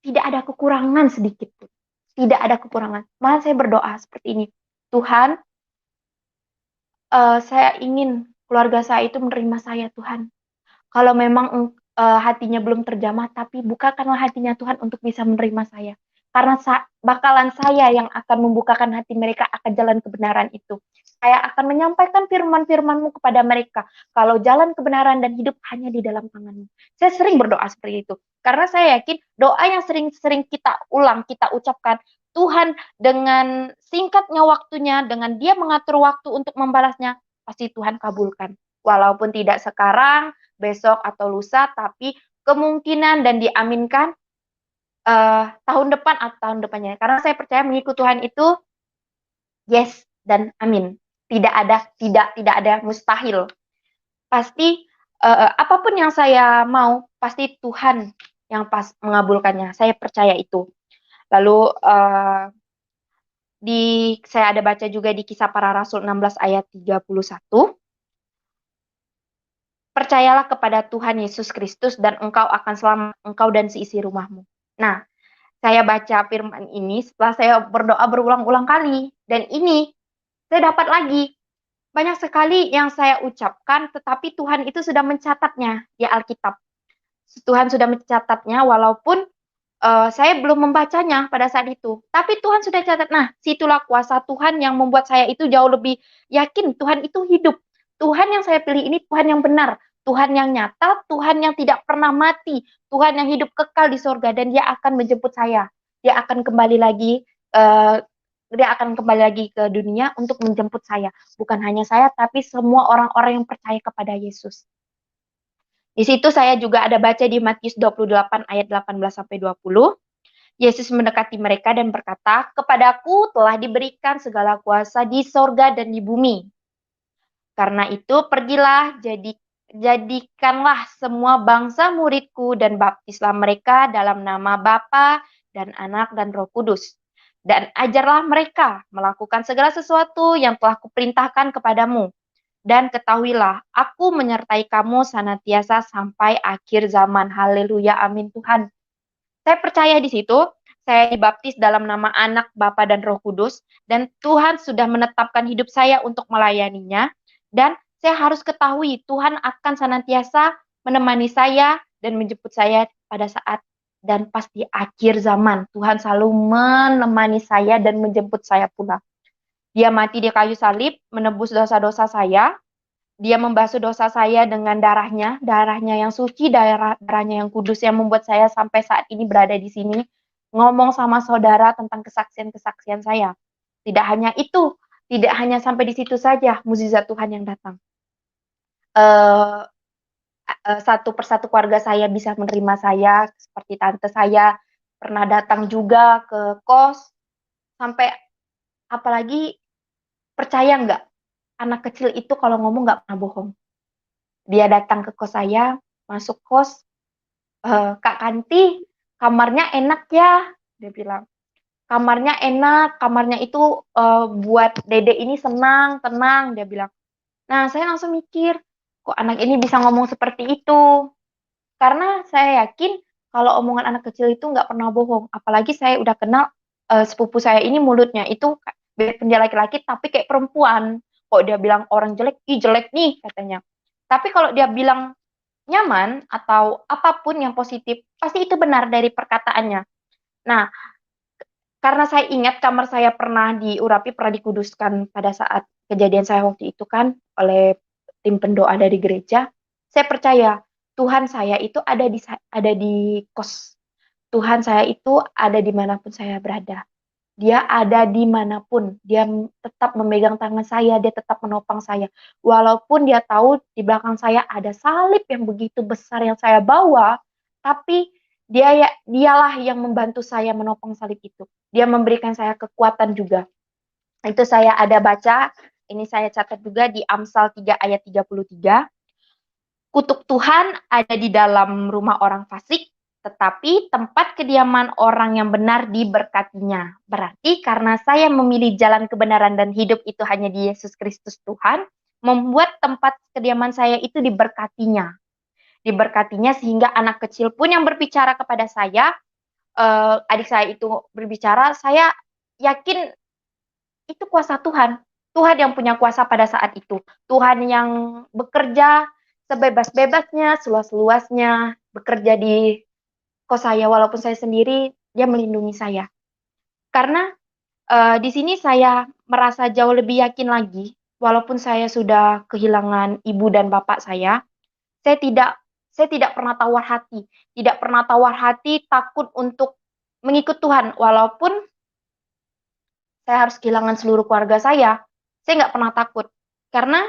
tidak ada kekurangan sedikit pun. Tidak ada kekurangan. Malah saya berdoa seperti ini. Tuhan, saya ingin keluarga saya itu menerima saya, Tuhan. Kalau memang hatinya belum terjamah, tapi bukakanlah hatinya Tuhan untuk bisa menerima saya. Karena bakalan saya yang akan membukakan hati mereka akan jalan kebenaran itu. Saya akan menyampaikan firman-firman-Mu kepada mereka. Kalau jalan kebenaran dan hidup hanya di dalam tangan-Mu. Saya sering berdoa seperti itu. Karena saya yakin doa yang sering-sering kita ulang, kita ucapkan, Tuhan dengan singkatnya waktunya, dengan Dia mengatur waktu untuk membalasnya, pasti Tuhan kabulkan. Walaupun tidak sekarang, besok atau lusa, tapi kemungkinan dan diaminkan tahun depan atau tahun depannya. Karena saya percaya mengikut Tuhan itu yes dan amin. Tidak ada mustahil. Pasti apapun yang saya mau, pasti Tuhan yang pas mengabulkannya. Saya percaya itu. Lalu saya ada baca juga di Kisah Para Rasul 16 ayat 31. Percayalah kepada Tuhan Yesus Kristus dan engkau akan selamat, engkau dan seisi rumahmu. Nah, saya baca firman ini setelah saya berdoa berulang-ulang kali. Dan ini saya dapat lagi. Banyak sekali yang saya ucapkan, tetapi Tuhan itu sudah mencatatnya di Alkitab. Tuhan sudah mencatatnya walaupun saya belum membacanya pada saat itu. Tapi Tuhan sudah catat. Nah, situlah kuasa Tuhan yang membuat saya itu jauh lebih yakin Tuhan itu hidup. Tuhan yang saya pilih ini Tuhan yang benar. Tuhan yang nyata, Tuhan yang tidak pernah mati. Tuhan yang hidup kekal di sorga dan dia akan menjemput saya. Dia akan kembali lagi ke dunia untuk menjemput saya. Bukan hanya saya, tapi semua orang-orang yang percaya kepada Yesus. Di situ saya juga ada baca di Matius 28 ayat 18 sampai 20. Yesus mendekati mereka dan berkata, "Kepadaku telah diberikan segala kuasa di sorga dan di bumi. Karena itu pergilah, jadikanlah semua bangsa muridku dan baptislah mereka dalam nama Bapa dan Anak dan Roh Kudus. Dan ajarlah mereka melakukan segala sesuatu yang telah kuperintahkan kepadamu. Dan ketahuilah, aku menyertai kamu senantiasa sampai akhir zaman." Haleluya, amin Tuhan. Saya percaya di situ, saya dibaptis dalam nama Anak, Bapa, dan Roh Kudus, dan Tuhan sudah menetapkan hidup saya untuk melayaninya, dan saya harus ketahui Tuhan akan senantiasa menemani saya dan menjemput saya pada saat dan pas di akhir zaman. Tuhan selalu menemani saya dan menjemput saya pula. Dia mati di kayu salib, menebus dosa-dosa saya. Dia membasuh dosa saya dengan darahnya yang suci, darahnya yang kudus yang membuat saya sampai saat ini berada di sini, ngomong sama saudara tentang kesaksian-kesaksian saya. Tidak hanya itu, tidak hanya sampai di situ saja, mukjizat Tuhan yang datang. Satu persatu keluarga saya bisa menerima saya, seperti tante saya pernah datang juga ke kos, sampai apalagi percaya nggak, anak kecil itu kalau ngomong nggak pernah bohong. Dia datang ke kos saya, masuk kos, "Kak Kanti, kamarnya enak ya?" Dia bilang. "Kamarnya enak, kamarnya itu buat Dede ini senang, tenang," dia bilang. Nah, saya langsung mikir, kok anak ini bisa ngomong seperti itu? Karena saya yakin kalau omongan anak kecil itu nggak pernah bohong. Apalagi saya udah kenal sepupu saya ini mulutnya itu biarpun dia laki-laki tapi kayak perempuan. Kok dia bilang orang jelek, ih jelek nih katanya. Tapi kalau dia bilang nyaman atau apapun yang positif, pasti itu benar dari perkataannya. Nah, karena saya ingat kamar saya pernah diurapi, pernah dikuduskan pada saat kejadian saya waktu itu kan oleh tim pendoa dari gereja. Saya percaya Tuhan saya itu ada di kos. Tuhan saya itu ada dimanapun saya berada. Dia ada dimanapun. Dia tetap memegang tangan saya, dia tetap menopang saya. Walaupun dia tahu di belakang saya ada salib yang begitu besar yang saya bawa, tapi dialah yang membantu saya menopang salib itu. Dia memberikan saya kekuatan juga. Itu saya ada baca, ini saya catat juga di Amsal 3 ayat 33. "Kutuk Tuhan ada di dalam rumah orang fasik, tetapi tempat kediaman orang yang benar diberkatinya." Berarti karena saya memilih jalan kebenaran dan hidup itu hanya di Yesus Kristus Tuhan, membuat tempat kediaman saya itu diberkatinya. Diberkatinya sehingga anak kecil pun yang berbicara kepada saya, adik saya itu berbicara, saya yakin itu kuasa Tuhan. Tuhan yang punya kuasa pada saat itu. Tuhan yang bekerja sebebas-bebasnya, seluas-luasnya, bekerja di kos saya walaupun saya sendiri, dia melindungi saya. Karena di sini saya merasa jauh lebih yakin lagi, walaupun saya sudah kehilangan ibu dan bapak saya tidak pernah tawar hati, tidak pernah tawar hati takut untuk mengikut Tuhan, walaupun saya harus kehilangan seluruh keluarga saya nggak pernah takut. Karena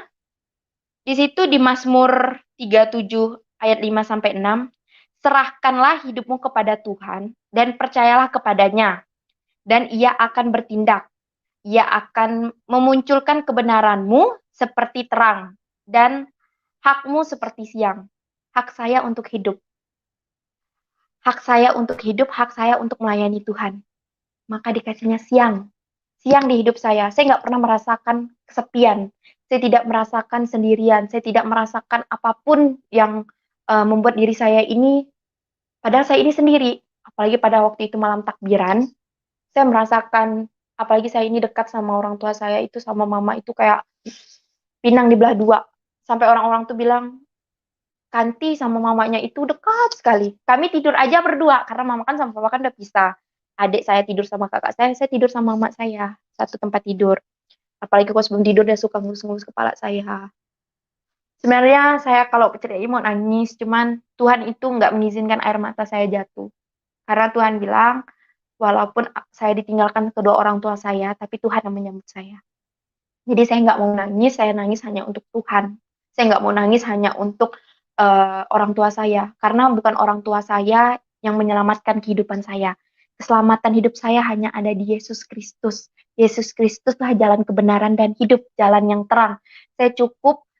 di situ di Mazmur 37 ayat 5 sampai 6, "Serahkanlah hidupmu kepada Tuhan dan percayalah kepadanya, dan Ia akan bertindak. Ia akan memunculkan kebenaranmu seperti terang dan Hakmu seperti siang, hak saya untuk hidup. Hak saya untuk hidup, hak saya untuk melayani Tuhan. Maka dikasihnya siang. Siang di hidup saya nggak pernah merasakan kesepian. Saya tidak merasakan sendirian. Saya tidak merasakan apapun yang membuat diri saya ini, padahal saya ini sendiri. Apalagi pada waktu itu malam takbiran, saya merasakan, apalagi saya ini dekat sama orang tua saya itu, sama mama itu kayak pinang dibelah dua. Sampai orang-orang tuh bilang, Kanti sama mamanya itu dekat sekali. Kami tidur aja berdua, karena mama kan sama papa kan udah pisah. Adik saya tidur sama kakak saya tidur sama mama saya. Satu tempat tidur. Apalagi kalau sebelum tidur dia suka ngelus-ngelus kepala saya. Sebenarnya saya kalau cerita ini mau nangis, cuman Tuhan itu nggak mengizinkan air mata saya jatuh. Karena Tuhan bilang, walaupun saya ditinggalkan kedua orang tua saya, tapi Tuhan yang menyambut saya. Jadi saya nggak mau nangis, saya nangis hanya untuk Tuhan. Saya nggak mau nangis hanya untuk orang tua saya, karena bukan orang tua saya yang menyelamatkan kehidupan saya. Keselamatan hidup saya hanya ada di Yesus Kristus. Yesus Kristuslah jalan kebenaran dan hidup, jalan yang terang.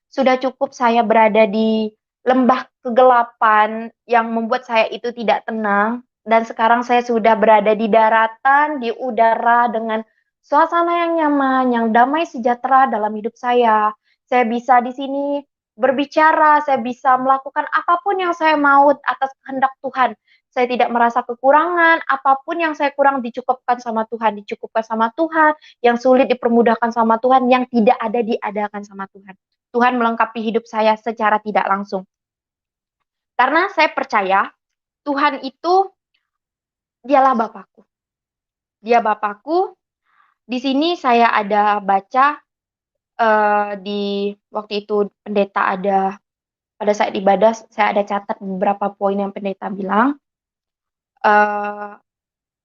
Sudah cukup saya berada di lembah kegelapan yang membuat saya itu tidak tenang, dan sekarang saya sudah berada di daratan, di udara dengan suasana yang nyaman, yang damai sejahtera dalam hidup saya. Saya bisa di sini berbicara, saya bisa melakukan apapun yang saya mau atas kehendak Tuhan. Saya tidak merasa kekurangan, apapun yang saya kurang dicukupkan sama Tuhan, yang sulit dipermudahkan sama Tuhan, yang tidak ada diadakan sama Tuhan. Tuhan melengkapi hidup saya secara tidak langsung. Karena saya percaya Tuhan itu dialah Bapakku. Dia Bapakku. Di sini saya ada baca di waktu itu pendeta ada, pada saat ibadah saya ada catat beberapa poin yang pendeta bilang.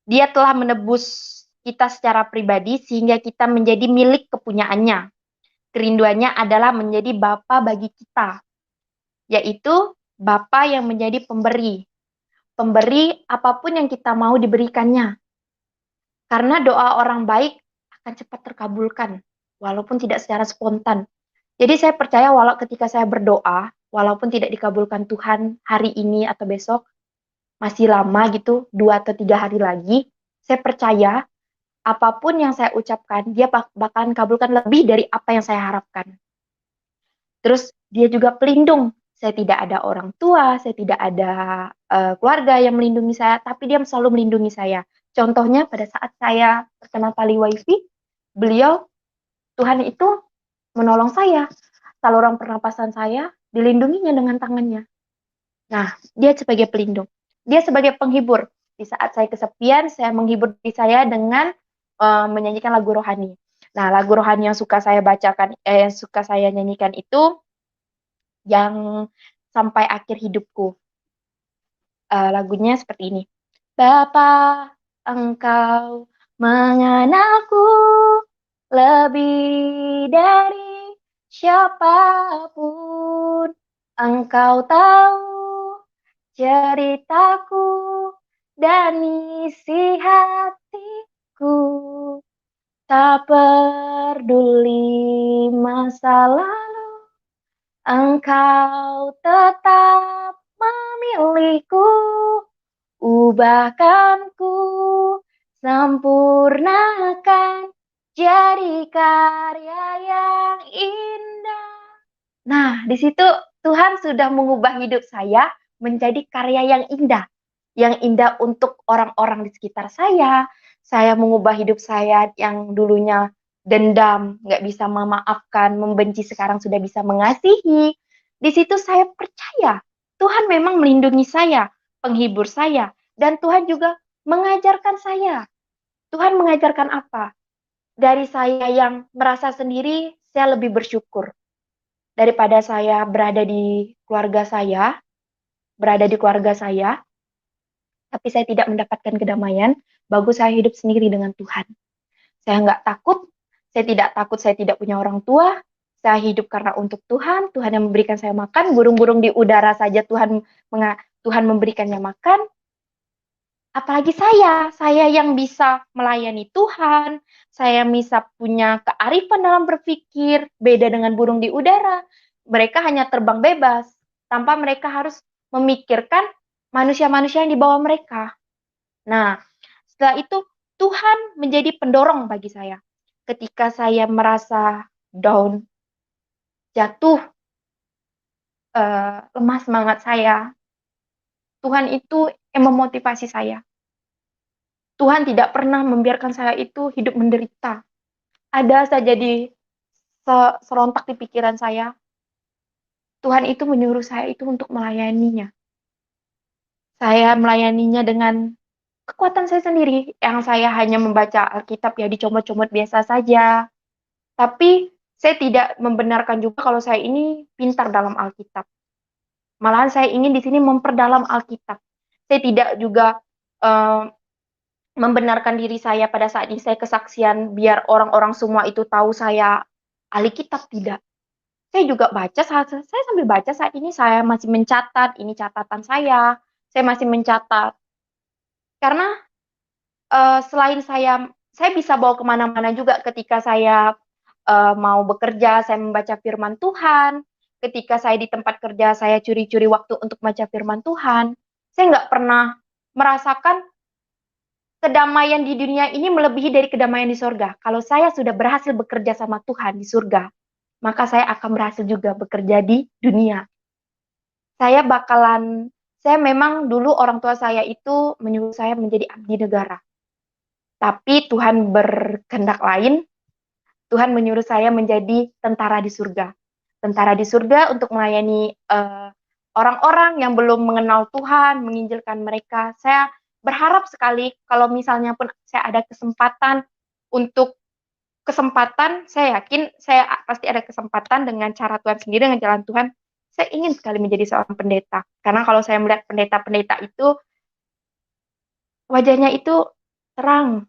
Dia telah menebus kita secara pribadi sehingga kita menjadi milik kepunyaannya. Kerinduannya adalah menjadi Bapa bagi kita, yaitu Bapa yang menjadi pemberi. Pemberi apapun yang kita mau diberikannya. Karena doa orang baik akan cepat terkabulkan, walaupun tidak secara spontan. Jadi saya percaya walau ketika saya berdoa, walaupun tidak dikabulkan Tuhan hari ini atau besok, masih lama gitu, 2 atau 3 hari lagi, saya percaya apapun yang saya ucapkan, dia bakalan kabulkan lebih dari apa yang saya harapkan. Terus dia juga pelindung. Saya tidak ada orang tua, saya tidak ada keluarga yang melindungi saya, tapi dia selalu melindungi saya. Contohnya pada saat saya terkena tali wifi, beliau, Tuhan itu menolong saya. Saluran pernapasan saya dilindunginya dengan tangannya. Nah, dia sebagai pelindung. Dia sebagai penghibur. Di saat saya kesepian, saya menghibur diri saya dengan menyanyikan lagu rohani. Nah, lagu rohani yang suka saya bacakan, yang suka saya nyanyikan itu yang sampai akhir hidupku. Lagunya seperti ini. Bapa, Engkau mengenalku lebih dari siapapun. Engkau tahu ceritaku dan isi hatiku. Tak peduli masa lalu, Engkau tetap memilihku. Ubahkanku, sempurnakan, jadi karya yang indah. Nah, di situ Tuhan sudah mengubah hidup saya menjadi karya yang indah. Yang indah untuk orang-orang di sekitar saya. Saya mengubah hidup saya yang dulunya dendam, nggak bisa memaafkan, membenci, sekarang sudah bisa mengasihi. Di situ saya percaya Tuhan memang melindungi saya, penghibur saya, dan Tuhan juga mengajarkan saya. Tuhan mengajarkan apa? Dari saya yang merasa sendiri, saya lebih bersyukur. Daripada saya berada di keluarga saya, tapi saya tidak mendapatkan kedamaian, bagus saya hidup sendiri dengan Tuhan. Saya nggak takut, saya tidak punya orang tua, saya hidup karena untuk Tuhan, Tuhan yang memberikan saya makan, burung-burung di udara saja Tuhan memberikannya makan. Apalagi saya yang bisa melayani Tuhan, saya bisa punya kearifan dalam berpikir, beda dengan burung di udara. mereka hanya terbang bebas tanpa mereka harus memikirkan manusia-manusia yang di bawah mereka. Nah, setelah itu Tuhan menjadi pendorong bagi saya. Ketika saya merasa down, jatuh, lemah semangat saya, Tuhan itu yang memotivasi saya. Tuhan tidak pernah membiarkan saya itu hidup menderita. Ada saja di serontak di pikiran saya, Tuhan itu menyuruh saya itu untuk melayaninya. Saya melayaninya dengan kekuatan saya sendiri, yang saya hanya membaca Alkitab ya dicomot-comot biasa saja. Tapi saya tidak membenarkan juga kalau saya ini pintar dalam Alkitab. Malahan saya ingin di sini memperdalam Alkitab. Saya tidak juga membenarkan diri saya pada saat ini saya kesaksian biar orang-orang semua itu tahu saya ahli kitab, tidak. Saya juga baca, saya sambil baca saat ini saya masih mencatat, ini catatan saya masih mencatat. Karena selain saya bisa bawa kemana-mana juga ketika saya mau bekerja, saya membaca firman Tuhan. Ketika saya di tempat kerja, saya curi-curi waktu untuk baca firman Tuhan. Saya nggak pernah merasakan kedamaian di dunia ini melebihi dari kedamaian di surga. Kalau saya sudah berhasil bekerja sama Tuhan di surga, maka saya akan berhasil juga bekerja di dunia. Saya memang dulu orang tua saya itu menyuruh saya menjadi abdi negara. Tapi Tuhan berkehendak lain, Tuhan menyuruh saya menjadi tentara di surga. Tentara di surga untuk melayani orang-orang yang belum mengenal Tuhan, menginjilkan mereka. Saya berharap sekali kalau misalnya pun saya ada kesempatan, saya yakin saya pasti ada kesempatan dengan cara Tuhan sendiri, dengan jalan Tuhan. Saya ingin sekali menjadi seorang pendeta. Karena kalau saya melihat pendeta-pendeta itu, wajahnya itu terang,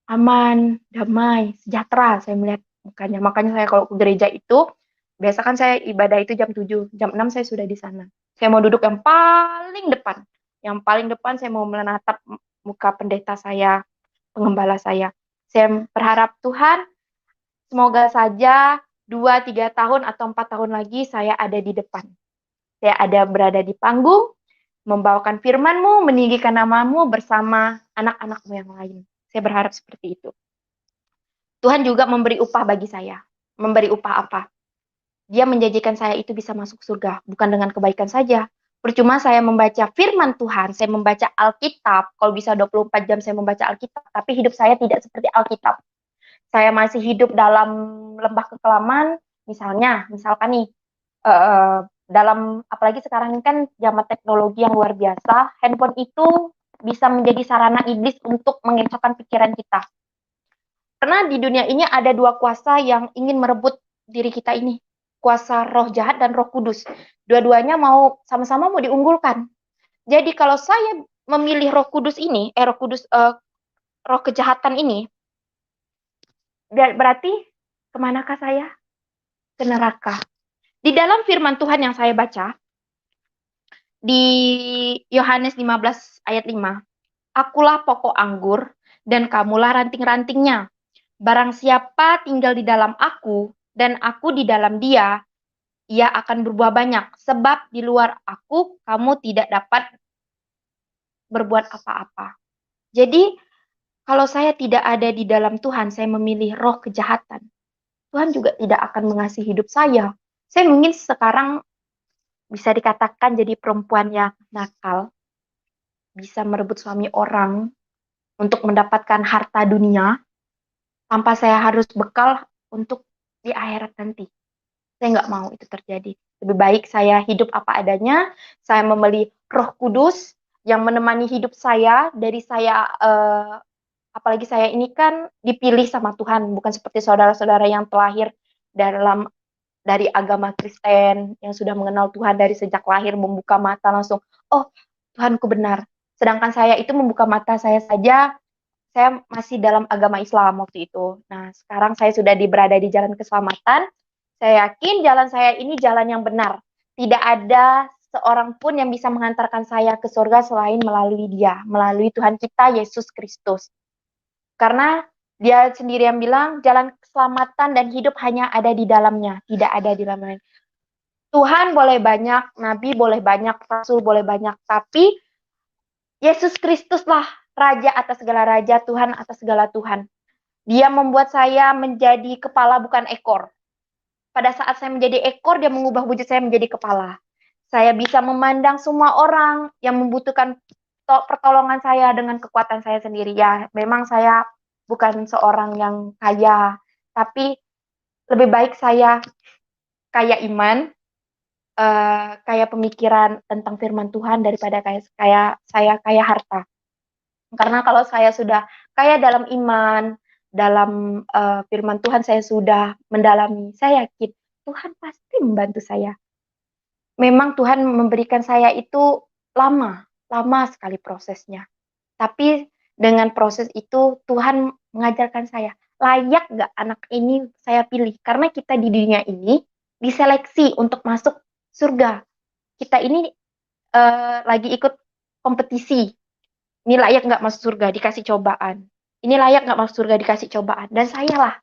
aman, damai, sejahtera saya melihat mukanya. Makanya saya kalau ke gereja itu, biasa kan saya ibadah itu jam 7, jam 6 saya sudah di sana. Saya mau duduk yang paling depan. Yang paling depan saya mau menatap muka pendeta saya, pengembala saya. Saya berharap Tuhan, semoga saja 2-3 tahun atau 4 tahun lagi saya ada di depan. Saya ada berada di panggung, membawakan firman-Mu, meninggikan nama-Mu bersama anak-anak-Mu yang lain. Saya berharap seperti itu. Tuhan juga memberi upah bagi saya. Memberi upah apa? Dia menjanjikan saya itu bisa masuk surga, bukan dengan kebaikan saja. Percuma saya membaca firman Tuhan, saya membaca Alkitab, kalau bisa 24 jam saya membaca Alkitab, tapi hidup saya tidak seperti Alkitab. Saya masih hidup dalam lembah kekelaman, misalkan nih, dalam, apalagi sekarang ini kan zaman teknologi yang luar biasa, handphone itu bisa menjadi sarana iblis untuk mengecohkan pikiran kita. Karena di dunia ini ada dua kuasa yang ingin merebut diri kita ini. Kuasa roh jahat dan roh kudus. Dua-duanya sama-sama mau diunggulkan. Jadi kalau saya memilih roh kudus ini, roh kejahatan ini, berarti kemanakah saya? Ke neraka. Di dalam firman Tuhan yang saya baca, di Yohanes 15 ayat 5, Akulah pokok anggur dan kamulah ranting-rantingnya. Barang siapa tinggal di dalam aku dan aku di dalam dia, ia akan berbuah banyak. Sebab di luar aku, kamu tidak dapat berbuat apa-apa. Jadi, kalau saya tidak ada di dalam Tuhan, saya memilih roh kejahatan. Tuhan juga tidak akan mengasihi hidup saya. Saya mungkin sekarang bisa dikatakan jadi perempuan yang nakal, bisa merebut suami orang untuk mendapatkan harta dunia, tanpa saya harus bekal untuk di akhirat nanti. Saya nggak mau itu terjadi. Lebih baik saya hidup apa adanya, saya membeli Roh Kudus yang menemani hidup saya, apalagi saya ini kan dipilih sama Tuhan, bukan seperti saudara-saudara yang terlahir dari agama Kristen, yang sudah mengenal Tuhan dari sejak lahir, membuka mata langsung, oh Tuhanku benar. Sedangkan saya itu membuka mata saya saja, saya masih dalam agama Islam waktu itu. Nah, sekarang saya sudah berada di jalan keselamatan. Saya yakin jalan saya ini jalan yang benar. Tidak ada seorang pun yang bisa mengantarkan saya ke surga selain melalui Dia, melalui Tuhan kita Yesus Kristus. Karena Dia sendiri yang bilang, jalan keselamatan dan hidup hanya ada di dalamnya, tidak ada di dalam lain. Tuhan boleh banyak, nabi boleh banyak, rasul boleh banyak, tapi Yesus Kristuslah raja atas segala raja, Tuhan atas segala Tuhan. Dia membuat saya menjadi kepala bukan ekor. Pada saat saya menjadi ekor, dia mengubah wujud saya menjadi kepala. Saya bisa memandang semua orang yang membutuhkan pertolongan saya dengan kekuatan saya sendiri. Ya, memang saya bukan seorang yang kaya, tapi lebih baik saya kaya iman, kaya pemikiran tentang firman Tuhan daripada saya kaya harta. Karena kalau saya sudah kaya dalam iman, dalam firman Tuhan saya sudah mendalami, saya yakin Tuhan pasti membantu saya. Memang Tuhan memberikan saya itu lama, lama sekali prosesnya. Tapi dengan proses itu Tuhan mengajarkan saya, layak nggak anak ini saya pilih? Karena kita di dunia ini diseleksi untuk masuk surga. Kita ini lagi ikut kompetisi. Ini layak nggak masuk surga, dikasih cobaan. Ini layak nggak masuk surga, dikasih cobaan. Dan saya lah,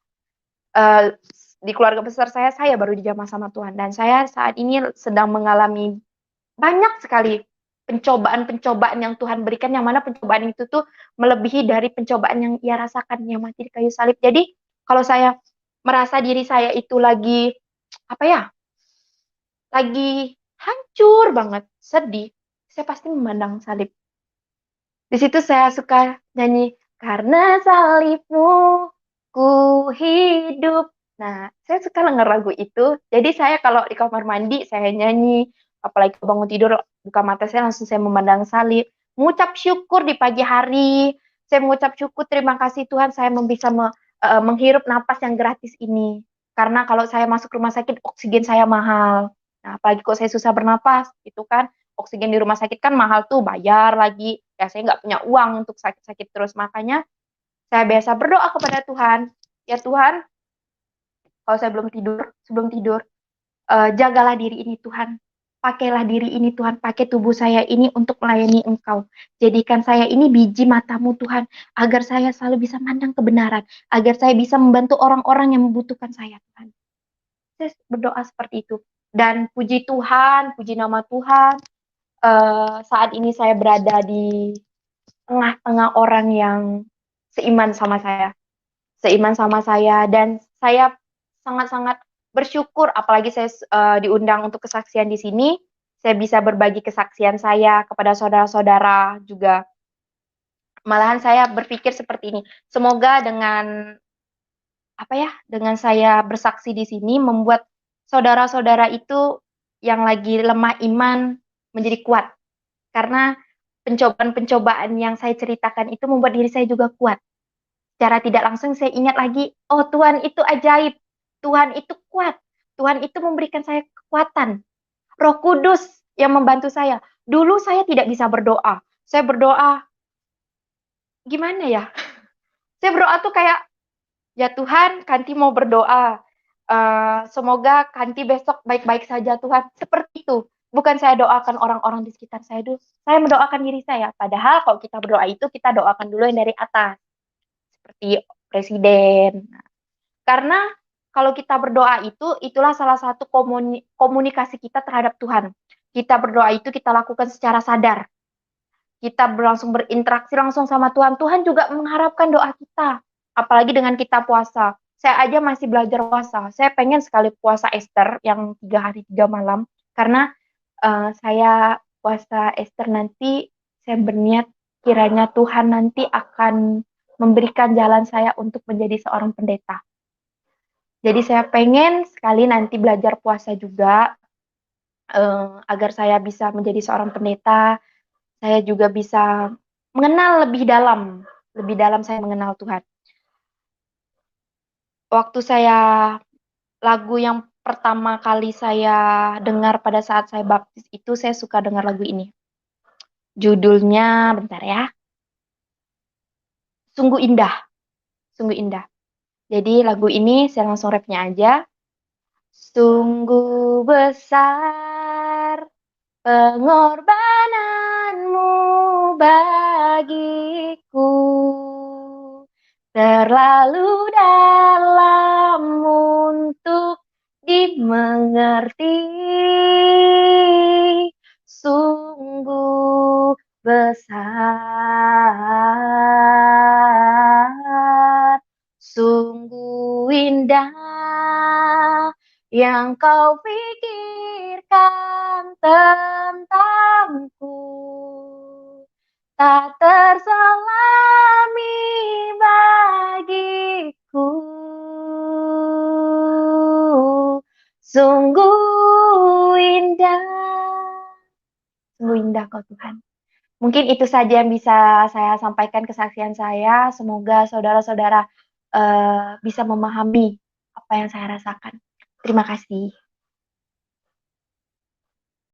di keluarga besar saya baru dijamah sama Tuhan. Dan saya saat ini sedang mengalami banyak sekali pencobaan-pencobaan yang Tuhan berikan, yang mana pencobaan itu tuh melebihi dari pencobaan yang ia rasakan, yang mati di kayu salib. Jadi kalau saya merasa diri saya itu lagi, apa ya, lagi hancur banget, sedih, saya pasti memandang salib. Di situ saya suka nyanyi, karena salibmu ku hidup. Nah, saya suka denger lagu itu. Jadi saya kalau di kamar mandi, saya nyanyi. Apalagi bangun tidur, buka mata saya langsung saya memandang salib. Mengucap syukur di pagi hari. Saya mengucap syukur, terima kasih Tuhan saya bisa menghirup napas yang gratis ini. Karena kalau saya masuk rumah sakit, oksigen saya mahal. Nah, apalagi kok saya susah bernapas, gitu kan oksigen di rumah sakit kan mahal tuh, bayar lagi. Ya saya nggak punya uang untuk sakit-sakit terus. Makanya saya biasa berdoa kepada Tuhan. Ya Tuhan, kalau saya sebelum tidur, jagalah diri ini Tuhan. Pakailah diri ini Tuhan, pakai tubuh saya ini untuk melayani Engkau. Jadikan saya ini biji matamu Tuhan, agar saya selalu bisa mandang kebenaran, agar saya bisa membantu orang-orang yang membutuhkan saya Tuhan. Saya berdoa seperti itu. Dan puji Tuhan, puji nama Tuhan, saat ini saya berada di tengah-tengah orang yang seiman sama saya, dan saya sangat-sangat bersyukur, apalagi saya diundang untuk kesaksian di sini, saya bisa berbagi kesaksian saya kepada saudara-saudara juga. Malahan saya berpikir seperti ini, semoga dengan dengan saya bersaksi di sini membuat saudara-saudara itu yang lagi lemah iman menjadi kuat. Karena pencobaan-pencobaan yang saya ceritakan itu membuat diri saya juga kuat. Secara tidak langsung saya ingat lagi, oh Tuhan itu ajaib, Tuhan itu kuat, Tuhan itu memberikan saya kekuatan. Roh Kudus yang membantu saya. Dulu saya tidak bisa berdoa. Saya berdoa, gimana ya? Saya berdoa tuh kayak, ya Tuhan, Kanti mau berdoa. Semoga Kanti besok baik-baik saja Tuhan. Seperti itu. Bukan saya doakan orang-orang di sekitar saya dulu. Saya mendoakan diri saya. Padahal kalau kita berdoa itu, kita doakan dulu yang dari atas. Seperti presiden. Karena kalau kita berdoa itu, itulah salah satu komunikasi kita terhadap Tuhan. Kita berdoa itu kita lakukan secara sadar. Kita langsung berinteraksi langsung sama Tuhan. Tuhan juga mengharapkan doa kita. Apalagi dengan kita puasa. Saya aja masih belajar puasa. Saya pengen sekali puasa Esther yang 3 hari 3 malam. Karena saya puasa Esther nanti, saya berniat kiranya Tuhan nanti akan memberikan jalan saya untuk menjadi seorang pendeta. Jadi saya pengen sekali nanti belajar puasa juga, agar saya bisa menjadi seorang pendeta, saya juga bisa mengenal lebih dalam saya mengenal Tuhan. Waktu saya, lagu yang pertama kali saya dengar pada saat saya baptis itu, saya suka dengar lagu ini. Judulnya, bentar ya, Sungguh Indah, Sungguh Indah. Jadi lagu ini saya langsung rapnya aja. Sungguh besar pengorbananmu bagiku, terlalu dalam untuk dimengerti, sungguh besar, sungguh indah yang kau pikirkan tentangku, tak terselami bagiku. Sungguh indah, sungguh indah kau Tuhan. Mungkin itu saja yang bisa saya sampaikan kesaksian saya. Semoga saudara-saudara bisa memahami apa yang saya rasakan. Terima kasih.